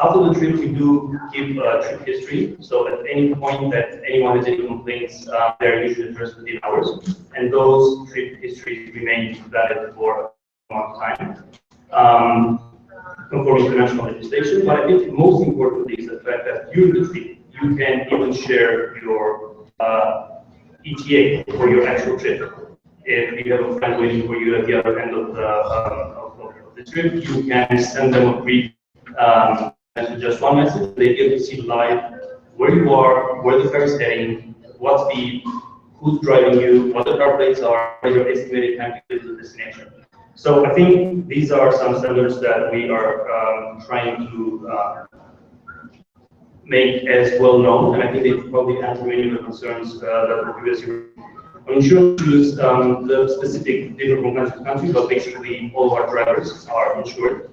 After the trip, we do keep trip history. So at any point that anyone has any complaints, they're usually addressed within hours. And those trip histories remain valid for a long time, conforming to national legislation. But I think most importantly is the fact that during the trip, you can even share your ETA for your actual trip. If you have a friend waiting for you at the other end of the trip, you can send them a brief message, just one message. They get to see live where you are, where the car is heading, what speed, who's driving you, what the car plates are, what your estimated time to get to the destination. So I think these are some standards that we are trying to make as well known, and I think they probably answer many of the concerns that were previously. On insurance issues, the specific differ from country to country, but basically all of our drivers are insured.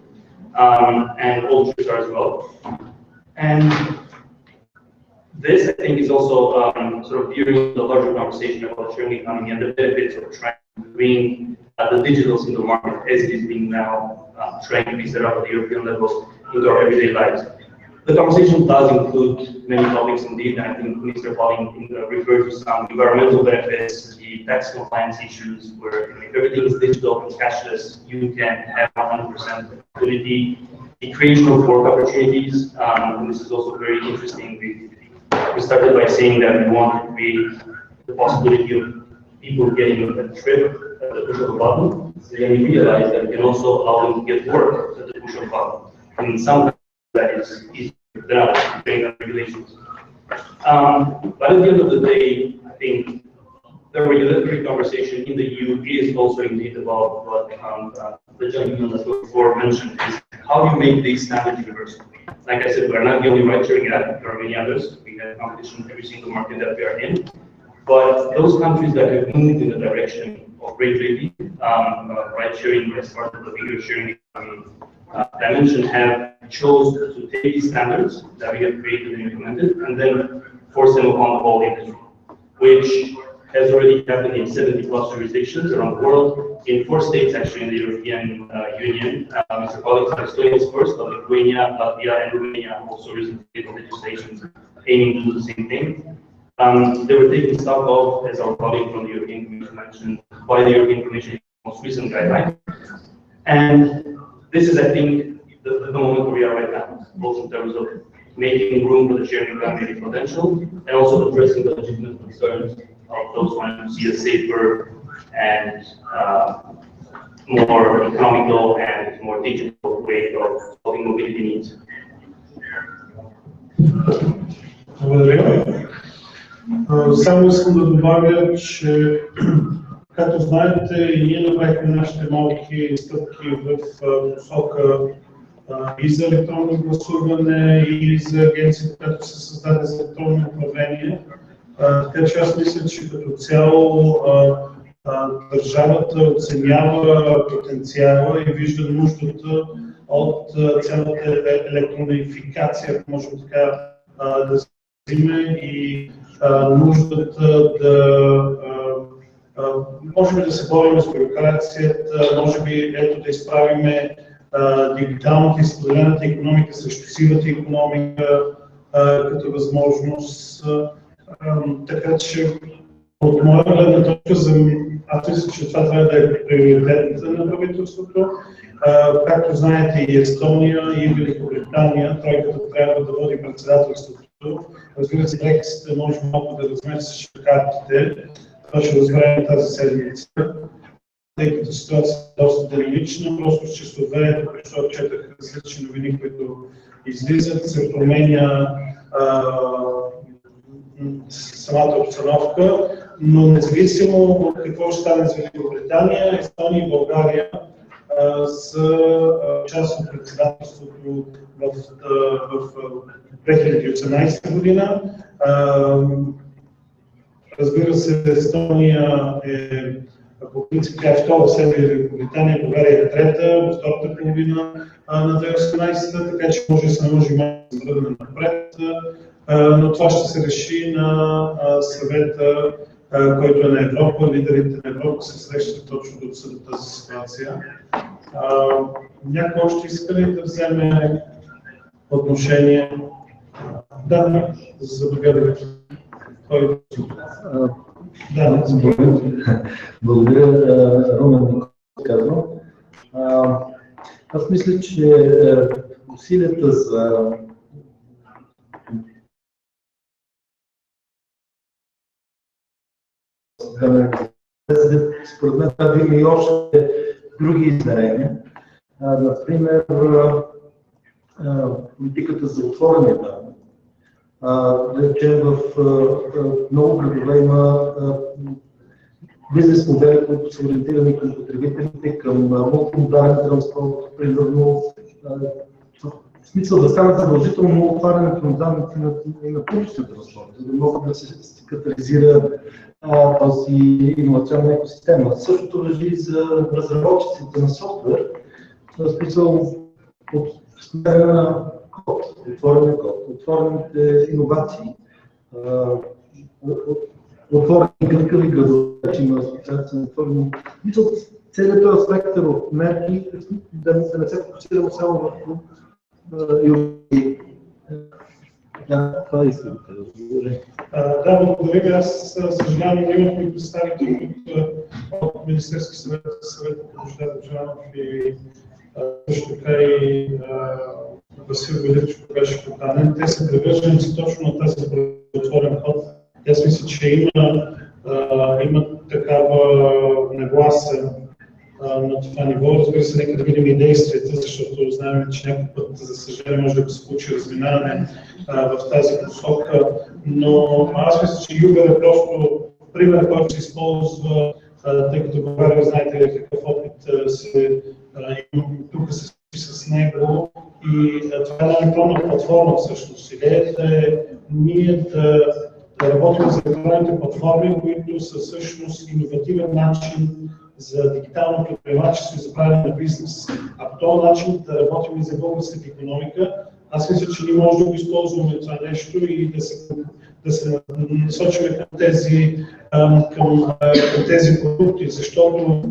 And all trips are as well. And this, I think, is also sort of during the larger conversation about the sharing economy and the benefits of trying to bring the digital single market as it is being now trying to be set up at the European level into our everyday lives. The conversation does include many topics indeed, and I think Mr. Pauling referred to some environmental benefits, the tax compliance issues, where if everything is digital and cashless, you can have 100% accountability, the creation of work opportunities, and this is also very interesting. We started by saying that we want to create the possibility of people getting a trip at the push of a button, then we realize that we can also allow them to get work at the push of a button. And in some that is easier than others, depending on regulations. But at the end of the day, I think the regulatory conversation in the EU is also indeed about what the gentleman that before mentioned, is how you make these standards universal. Like I said, we're not the only ride-sharing app, there are many others. We have competition in every single market that we are in. But those countries that have moved in the direction of regulating ride-sharing as part of the bigger sharing economy dimension have chose to take these standards that we have created and implemented and then force them upon the whole industry, which has already happened in 70+ jurisdictions around the world, in 4 states actually in the European Union. Mr. Colleagues have Estonia first, but Lithuania, Latvia, and Romania also recently did legislation aiming to do the same thing. They were taken stock of, as our colleague from the European Commission mentioned, by the European Commission most recent guideline. And this is, I think, the moment where we are right now, both in terms of making room for the sharing economy potential and also addressing the legitimate concerns of those wanting to see a safer and more economical and more digital way of solving mobility needs. Благодаря. Само искам да добавя, че както знаете, и ние направихме нашите малки стъпки в посока и за електронно гласуване, и за агенцията, която се създаде за електронно управление. Така че аз мисля, че като цяло държавата оценява потенциала и вижда нуждата от цялата електронификация, ако може така да се взиме, и нуждата може би да се борим с бюрокрацията, може би ето да изправиме дигиталната и споделената икономика срещу сивата икономика като възможност. Така че от моя гледна точка, аз мисля, че това трябва да е приоритет на правителството. Както знаете, и Естония, и Великобритания, тройката трябва да води председателството. Разбира се, Брексит може малко да размеси картите. Това ще разберем тази седмица, тъй като ситуацията е доста динамична. Просто с часове, защото четах различни новини, които излизат, се променя самата обстановка, но независимо от какво ще стане с Великобритания, Естония и България са част от председателството в 2018 година. Разбира се, Естония по принцип тя е втора, след Великобритания, България е трета, в втората половина на 2018, така че може да се наложи малко да се върнем напред, но това ще се реши на съвета, който е на Европа. Лидерите на Европа се срещат точно да обсъдят тази ситуация. Някой още иска ли да вземе отношение? Да, заповядайте. Да, благодаря, Румен, казвам. Аз мисля, че усилията за според мен това има и още други измерения. Например, политиката за отворени данни. Да речем, в много градове има бизнес модели, които са ориентирани към потребителите, към мултимодален транспорт, примерно. В смисъл да стане задължително отварянето на данните на публичния транспорт, за да могат да се катализира този иновационна екосистема. Същото важи за разработчиците на софтуер, в смисъл от на код, отворените иновации, отворени гъвкави градове, че има асоциация на отворени. Мисля, целият този спектър от мерки да не се фокусираме само върху това искам да благодаря. Да, благодаря. Аз съжалявам, имахме и представители от Министерски съвет по Божидар Божанов и също така и Васил Величко беше поканен. Те са привърженици точно на тази отворен ход. Аз мисля, че има такава нагласа на това ниво. Разбира се, нека да видим и действията, защото знаем, че някой път, за съжаление, може да се случи разминаване в тази посока. Но аз мисля, че Uber е просто пример, който се използва, тъй като България, знаете ли какъв опит тук се случи с него. И това е една електронна платформа всъщност. Идеята е ние да работим за електронните платформи, които са всъщност иновативен начин за дигитално предприемачество и за правене на бизнес. А по този начин да работим и за българската икономика. Аз мисля, че ние можем да го използваме това нещо и да се насочим към тези продукти, защото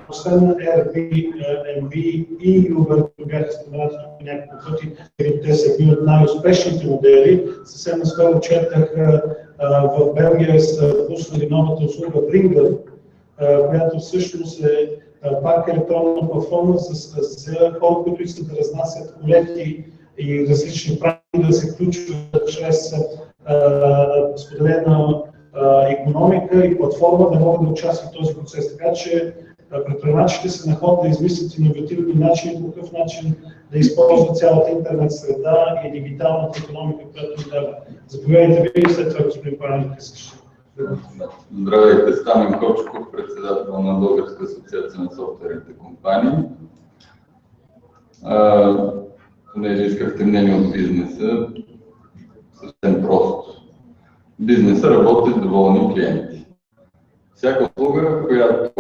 освен Airbnb и Uber, които бяха споменати тук няколко пъти, те са били от най-успешните модели. Съвсем наскоро четах, в Белгия са пуснали новата услуга Bringle, която всъщност е пак електронна платформа за хора, които искат да разнасят колети и различни практики, да се включват чрез споделена икономика и платформа, да могат да участват в този процес. Така че предприемачите са на ход да измислят иновативни начини, по какъв начин да използват цялата интернет среда и дигиталната икономика, която ни дава. Заповядайте ви и след това господин Параник искаш. Здравейте, Стамен Кочков, председател на Българска асоциация на софтуерните компании. Понеже искахте мнение от бизнеса, съвсем просто. Бизнеса работи с доволни клиенти. Всяка услуга, която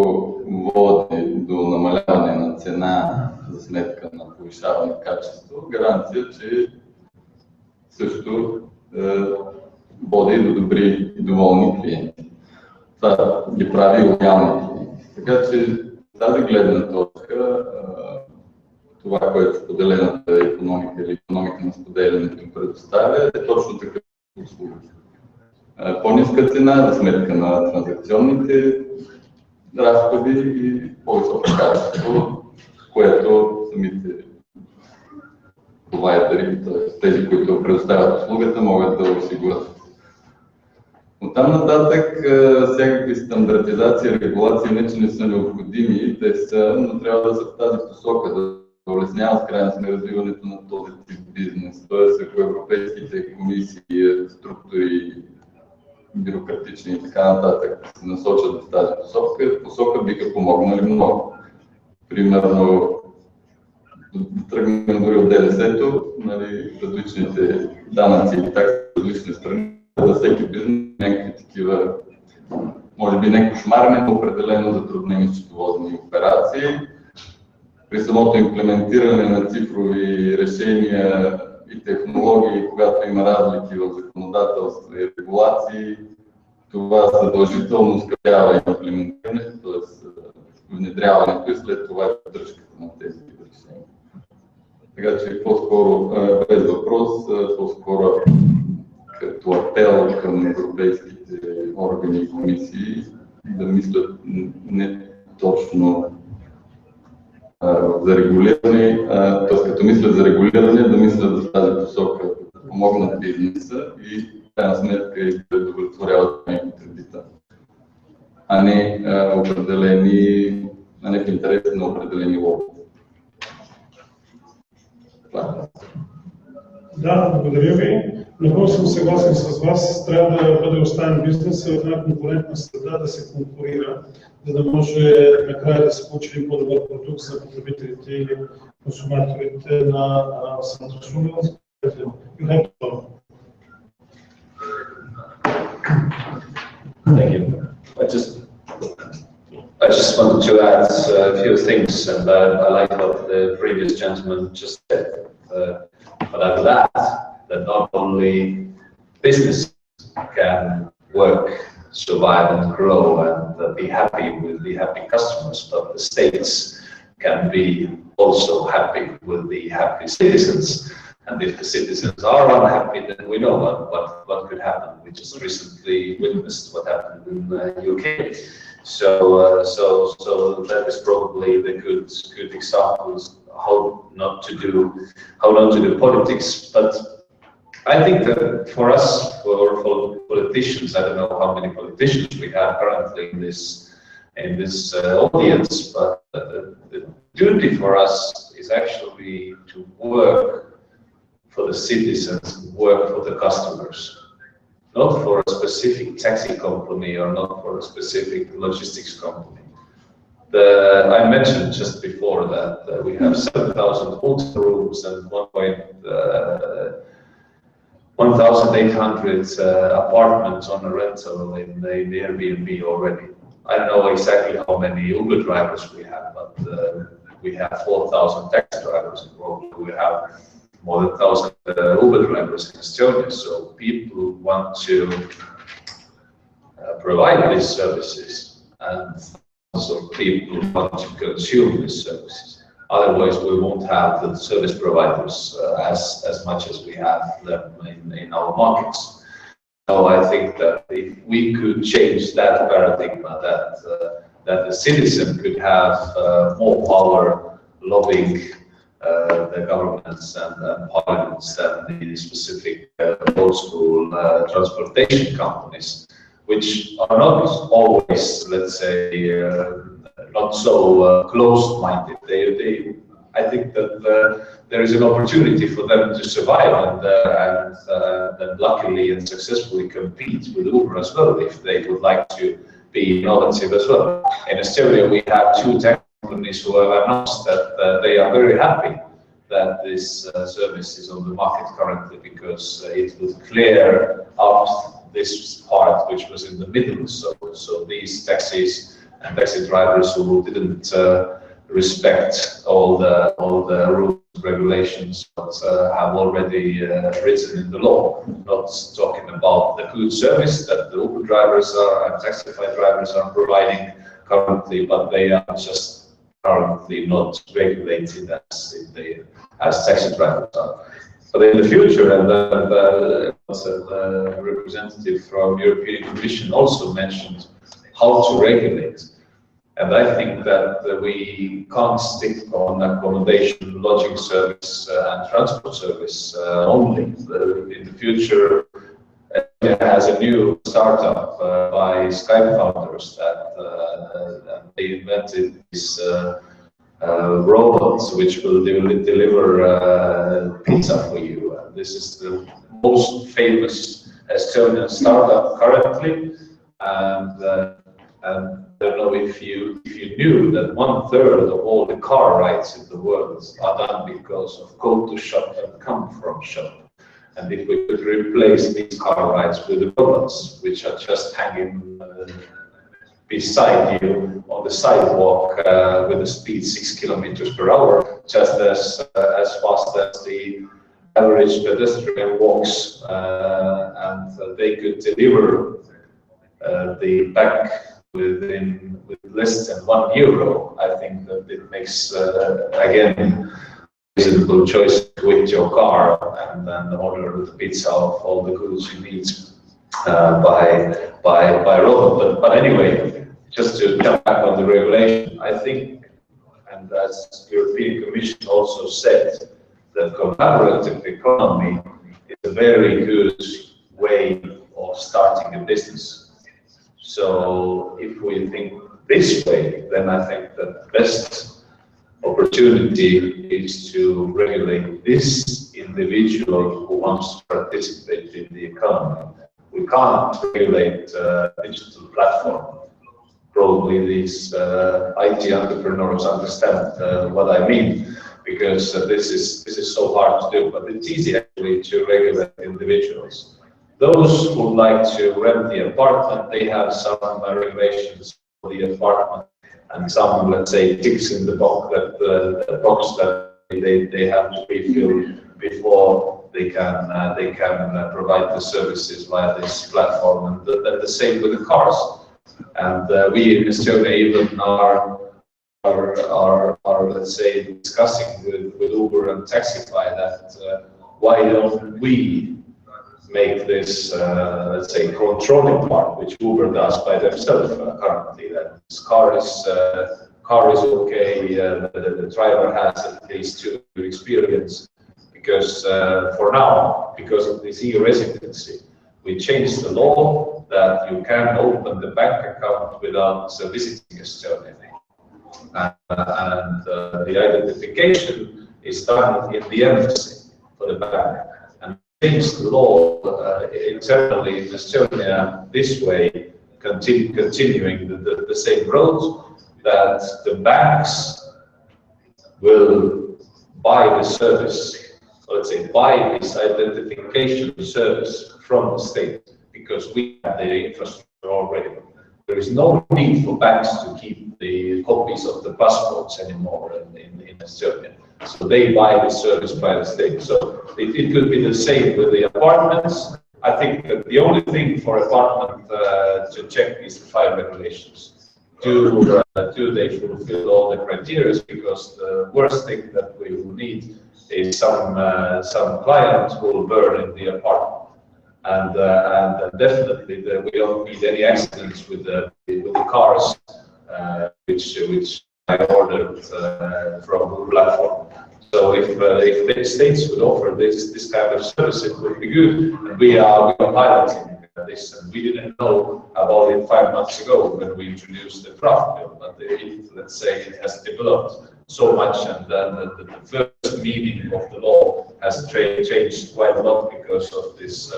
води до намаляване на цена за сметка на повишаване на качество, гаранция, че също води до добри и доволни клиенти. Това ги прави лоялни клиенти. Така че тази гледна точка, това, което споделената икономика или икономика на споделянето им предоставя, е точно такъв услуга. По-ниска цена за сметка на транзакционните разходи и по-високо качество, което самите провайдери, т.е. тези, които предоставят услугата, могат да осигурят. От там нататък всякакви стандартизации и регулации не че не са необходими, те са, но трябва да са в тази посока, да улесняват в крайна сметка развиването на този тип бизнес. Тоест, ако европейските комисии, структури, бюрократични и така нататък се насочат в тази посока биха помогнали много. Примерно, да тръгнем дори от ДДС-то, нали, различните данъци и такси в различни страни, за всеки бизнес някакви такива, може би не кошмарни, но определено затруднени счетоводни операции. При самото имплементиране на цифрови решения и технологии, когато има разлики в законодателство и регулации, това задължително ускъпява имплементирането, т.е. внедряването и след това поддръжката на тези решения. Така че по-скоро, без въпрос, по-скоро като апел към европейските органи и комисии да мислят не точно за регулиране, т.е. като мислят за регулиране, да мислят в тази посока, да помогнат бизнеса и в крайна сметка и да удовлетворяват някакви потребители, а не в интерес на определени лобби. Да, благодаря ви. Напълно съм съгласен с вас. Трябва да бъде оставен бизнес в една конкурентна среда, да се конкурира, за да може накрая да се получи един по-добър продукт за потребителите или консуматорите на самото услуга. Thank you. I just wanted to add a few things, and I like what the previous gentleman just said. But I would add that not only business can work, survive and grow and be happy with the happy customers, but the states can be also happy with the happy citizens. And if the citizens are unhappy, then we know what could happen. We just recently witnessed what happened in the UK. So that is probably the good examples how not to do politics. But I think that for us, for politicians, I don't know how many politicians we have currently in this audience, but the duty for us is actually to work for the citizens, work for the customers. Not for a specific taxi company or not for a specific logistics company. I mentioned just before that we have 7,000 hotel rooms and 1,800 apartments on a rental in the Airbnb already. I don't know exactly how many Uber drivers we have, but we have 4,000 taxi drivers involved. We have more than 1,000 Uber drivers in Estonia, so people want to provide these services, and also people want to consume these services. Otherwise, we won't have the service providers as much as we have them in our markets. So I think that if we could change that paradigm, that the citizen could have more power lobbying the governments and parliaments than the specific old school transportation companies, which are not always, let's say, not so closed-minded. I think that there is an opportunity for them to survive and luckily and successfully compete with Uber as well, if they would like to be innovative as well. In Estonia, we have 2 tech companies who have announced that they are very happy that this service is on the market currently, because it would clear up this part which was in the middle. So these taxis and taxi drivers who didn't respect all the rules and regulations that have already written in the law. Not talking about the good service that the Uber drivers and taxify drivers are providing currently, but they are just currently not regulated as taxi drivers are. But in the future, and the representative from European Commission also mentioned how to regulate. And I think that we can't stick on accommodation, lodging service and transport service only. In the future, India has a new startup by Skype founders that they invented this robots which will deliver pizza for you. And this is the most famous Estonian startup currently, and I don't know if you knew that 1/3 of all the car rides in the world are done because of go to shop and come from shop. And if we could replace these car rides with the robots, which are just hanging beside you on the sidewalk with a speed 6 km/h, just as fast as the average pedestrian walks, and they could deliver the bag with less than €1. I think that it makes again reasonable choice to quit your car and then order the pizza of all the goods you need by robot. But anyway, just to come back on the regulation, I think, and as the European Commission also said, that collaborative economy is a very good way of starting a business. So if we think this way, then I think that the best opportunity is to regulate this individual who wants to participate in the economy. We can't regulate a digital platform. Probably these IT entrepreneurs understand what I mean, because this is so hard to do, but it's easy actually to regulate individuals. Those who like to rent the apartment, they have some regulations for the apartment and some, let's say, ticks in the box that they have to be filled before they can provide the services via this platform. And the same with the cars. And we in Estonia even are let's say discussing with Uber and Taxify that why don't we make this, let's say, controlling part, which Uber does by themselves currently. That this car is okay, the driver has at least 2 years experience, because for now, because of this e-residency, we changed the law that you can open the bank account without visiting Estonia. And the identification is done in the embassy for the bank. Changed the law internally in Estonia this way, continuing the same road, that the banks will buy the service, or let's say buy this identification service from the state, because we have the infrastructure already. There is no need for banks to keep the copies of the passports anymore in Estonia. So they buy the service by the state. So it could be the same with the apartments. I think that the only thing for apartment to check is the 5 regulations. Do they fulfill all the criteria? Because the worst thing that we will need is some client who will burn in the apartment. And definitely we don't need any accidents with the cars, which I ordered from the platform. So if the states would offer this kind of service, it would be good. And we are piloting this, and we didn't know about it 5 months ago when we introduced the draft bill. But let's say it has developed so much, and then the first meaning of the law has changed quite a lot because of this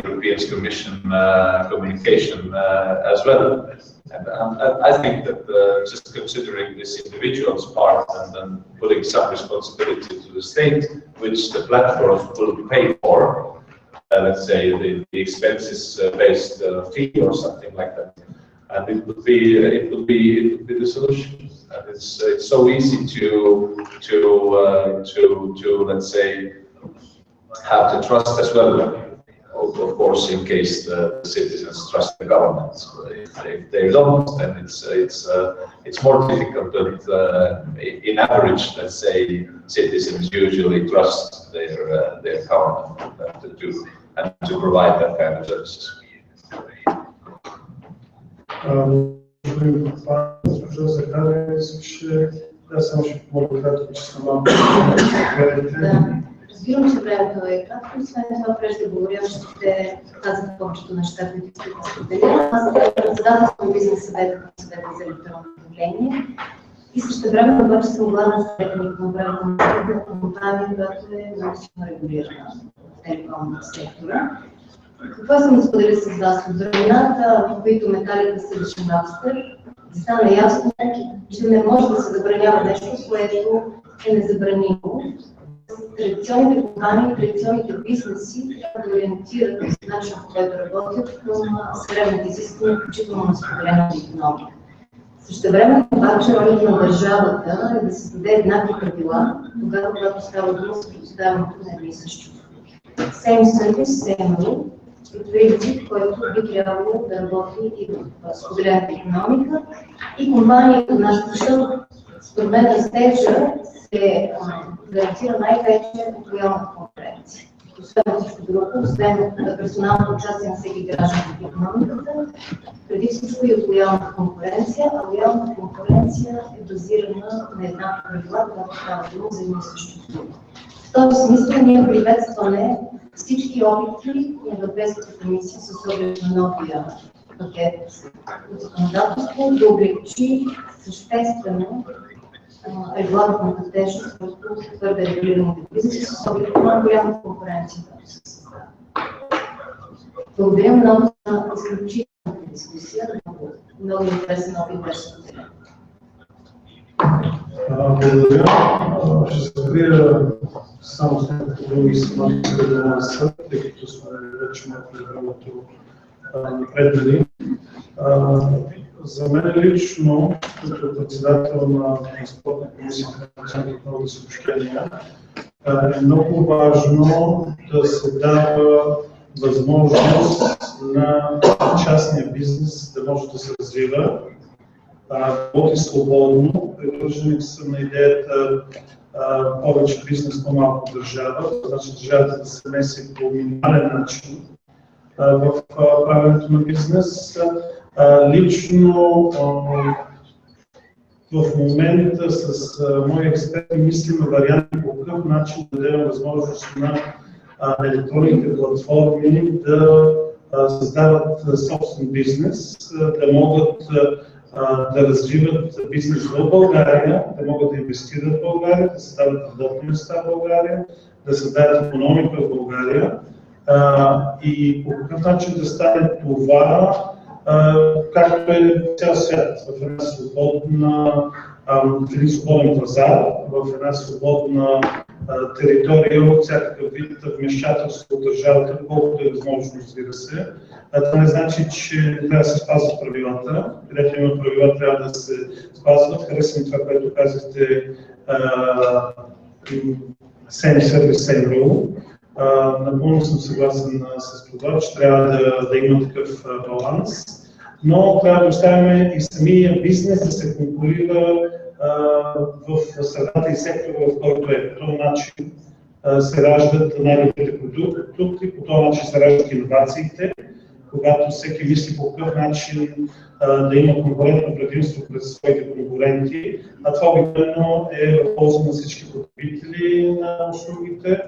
European Commission communication as well. And I think that just considering this individual's part and then putting some responsibility to the state, which the platforms will pay for, let's say the expenses based fee or something like that, and it would be the solution. And it's so easy to let's say have the trust as well. Of course, in case the citizens trust the government. So if they don't, then it's more difficult. But in average, let's say, citizens usually trust their government to provide that kind of services. Разбирам, че времето е кратко, освен това преждеговорящите казаха повечето неща, които искат да споделя. Аз съм председател на бизнес съвета към съвета за електронно управление и същевременно обаче съм главен съветник на управителната компания, която е много силно регулирана в телекомната сектора. Какво съм да споделя с вас? От времената, в които металите са лишенавстър, стана ясно, че не може да се забранява нещо, което е незабранимо. Традиционните компании, традиционните бизнеси трябва да ориентират начин, по който работят към съвременните изисквания, включително на споделената икономика. Същевременно обаче ролята на държавата е да създаде еднакви правила, тогава, когато става дума за предоставянето на едни и същи. Same service, same rule. Това е език, който би трябвало да работи и в споделената икономика и компании като нашата, защото според мен растежа се гарантира най-вече от лоялната конкуренция. Освен всичко друго, освен персоналното участие на всеки граждан в икономиката, преди всичко и от лоялната конкуренция, а лоялната конкуренция е базирана на еднакви правила, когато става дума за едно и също друго. В този смисъл ние приветстваме всички опити на Европейската комисия с оглед на новия пакет от законодателство да облегчи съществено регулаторната тежест, която твърде регулираните бизнеси с оглед на голямата конкуренция. Благодаря много за изключителната дискусия. Много интересен опит беше споделен. Благодаря. Ще се спря само след като други съмати да нанесат, тъй като сме вече малко времето напреднали. За мен лично, като председател на Транспортна комисия на Националните нови съобщения, е много важно да се дава възможност на частния бизнес да може да се развива, работи свободно. Привърженик съм на идеята повече бизнес, по-малко държава. Значи държавата да се меси по минимален начин в правенето на бизнес. Лично в момента с мои експерти мислим варианти по какъв начин да дадем възможност на електронните платформи да създават собствен бизнес, да могат да развиват бизнес в България, да могат да инвестират в България, да създават работни места в България, да създават икономика в България и по какъв начин да стане това, както е в цял свят, в един свободен пазар, в една свободна територия от всякакъв вид вмешателство от държавата, колкото е възможно, разбира се. Това не значи, че трябва да се спазват правилата. Където има правила, трябва да се спазват. Харесвам това, което казахте, same service, same rule. Напълно съм съгласен с това, че трябва да има такъв баланс, но трябва да оставяме и самия бизнес да се конкурира в средата и сектора, в който е. По този начин се раждат най-добрите продукти, по този начин се раждат иновациите, когато всеки мисли по какъв начин да има конкурентно предимство пред своите конкуренти, а това обикновено е в полза на всички потребители на услугите.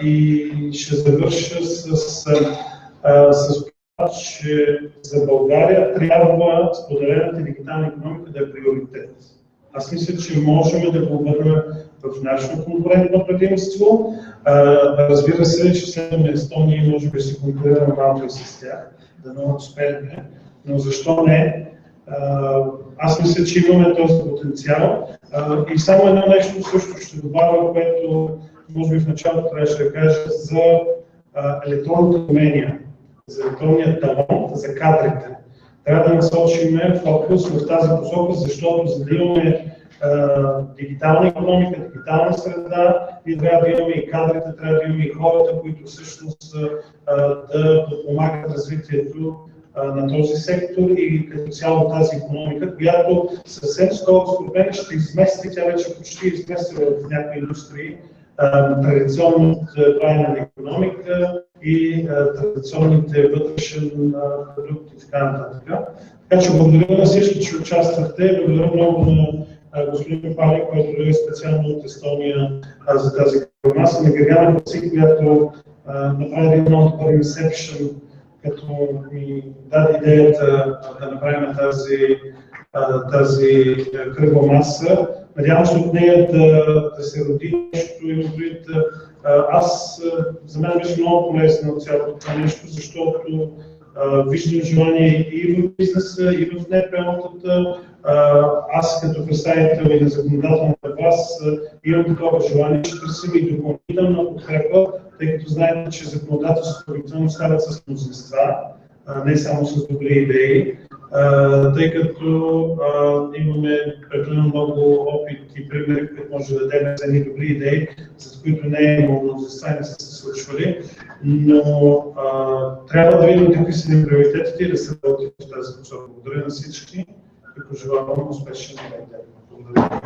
И ще завърша с това, че за България трябва споделената дигитална икономика да е приоритет. Аз мисля, че можем да го обърнем в нашето конкурентно предимство. Разбира се, че следваме Естония и може би се конкурираме малко и с тях, да не успеем, но защо не? Аз мисля, че имаме този потенциал. И само едно нещо също ще добавя, което може би в началото трябваше да кажа за електронните умения, за електронния талант, за кадрите. Трябва да насочим фокус в тази посока, защото за да имаме дигитална икономика, дигитална среда, и трябва да имаме и кадрите, трябва да имаме и хората, които всъщност да подпомагат развитието на този сектор и като цяло тази икономика, която съвсем скоро според мен ще измести, тя вече почти изместила в някои индустрии традиционната правене на икономика и традиционните вътрешен продукти и така нататък. Така че благодаря на всички, че участвахте. Благодаря много на господин Пали, който е специално от Естония за тази маса, на Гергана Паси, която направи един много добър инсепшън, като ми даде идеята да направим тази кръгла маса. Надявам се от нея да се роди нещо и предвид. За мен беше много полезно от цялото това нещо, защото виждам желание и в бизнеса, и в НПО-тата. Аз като представител и на законодателната власт имам такова желание, ще търсим и допълнителна подкрепа, тъй като знаете, че законодателството обикновено стават с мнозинства, не само с добри идеи, тъй като имаме прекалено много опит и примери, които може да дадем за едни добри идеи, за които не е имало мнозинства и не са се случвали, но трябва да видим какви са ни приоритетите и да се работи в тази посока. Благодаря на всички и пожелавам успешен ден. Благодаря.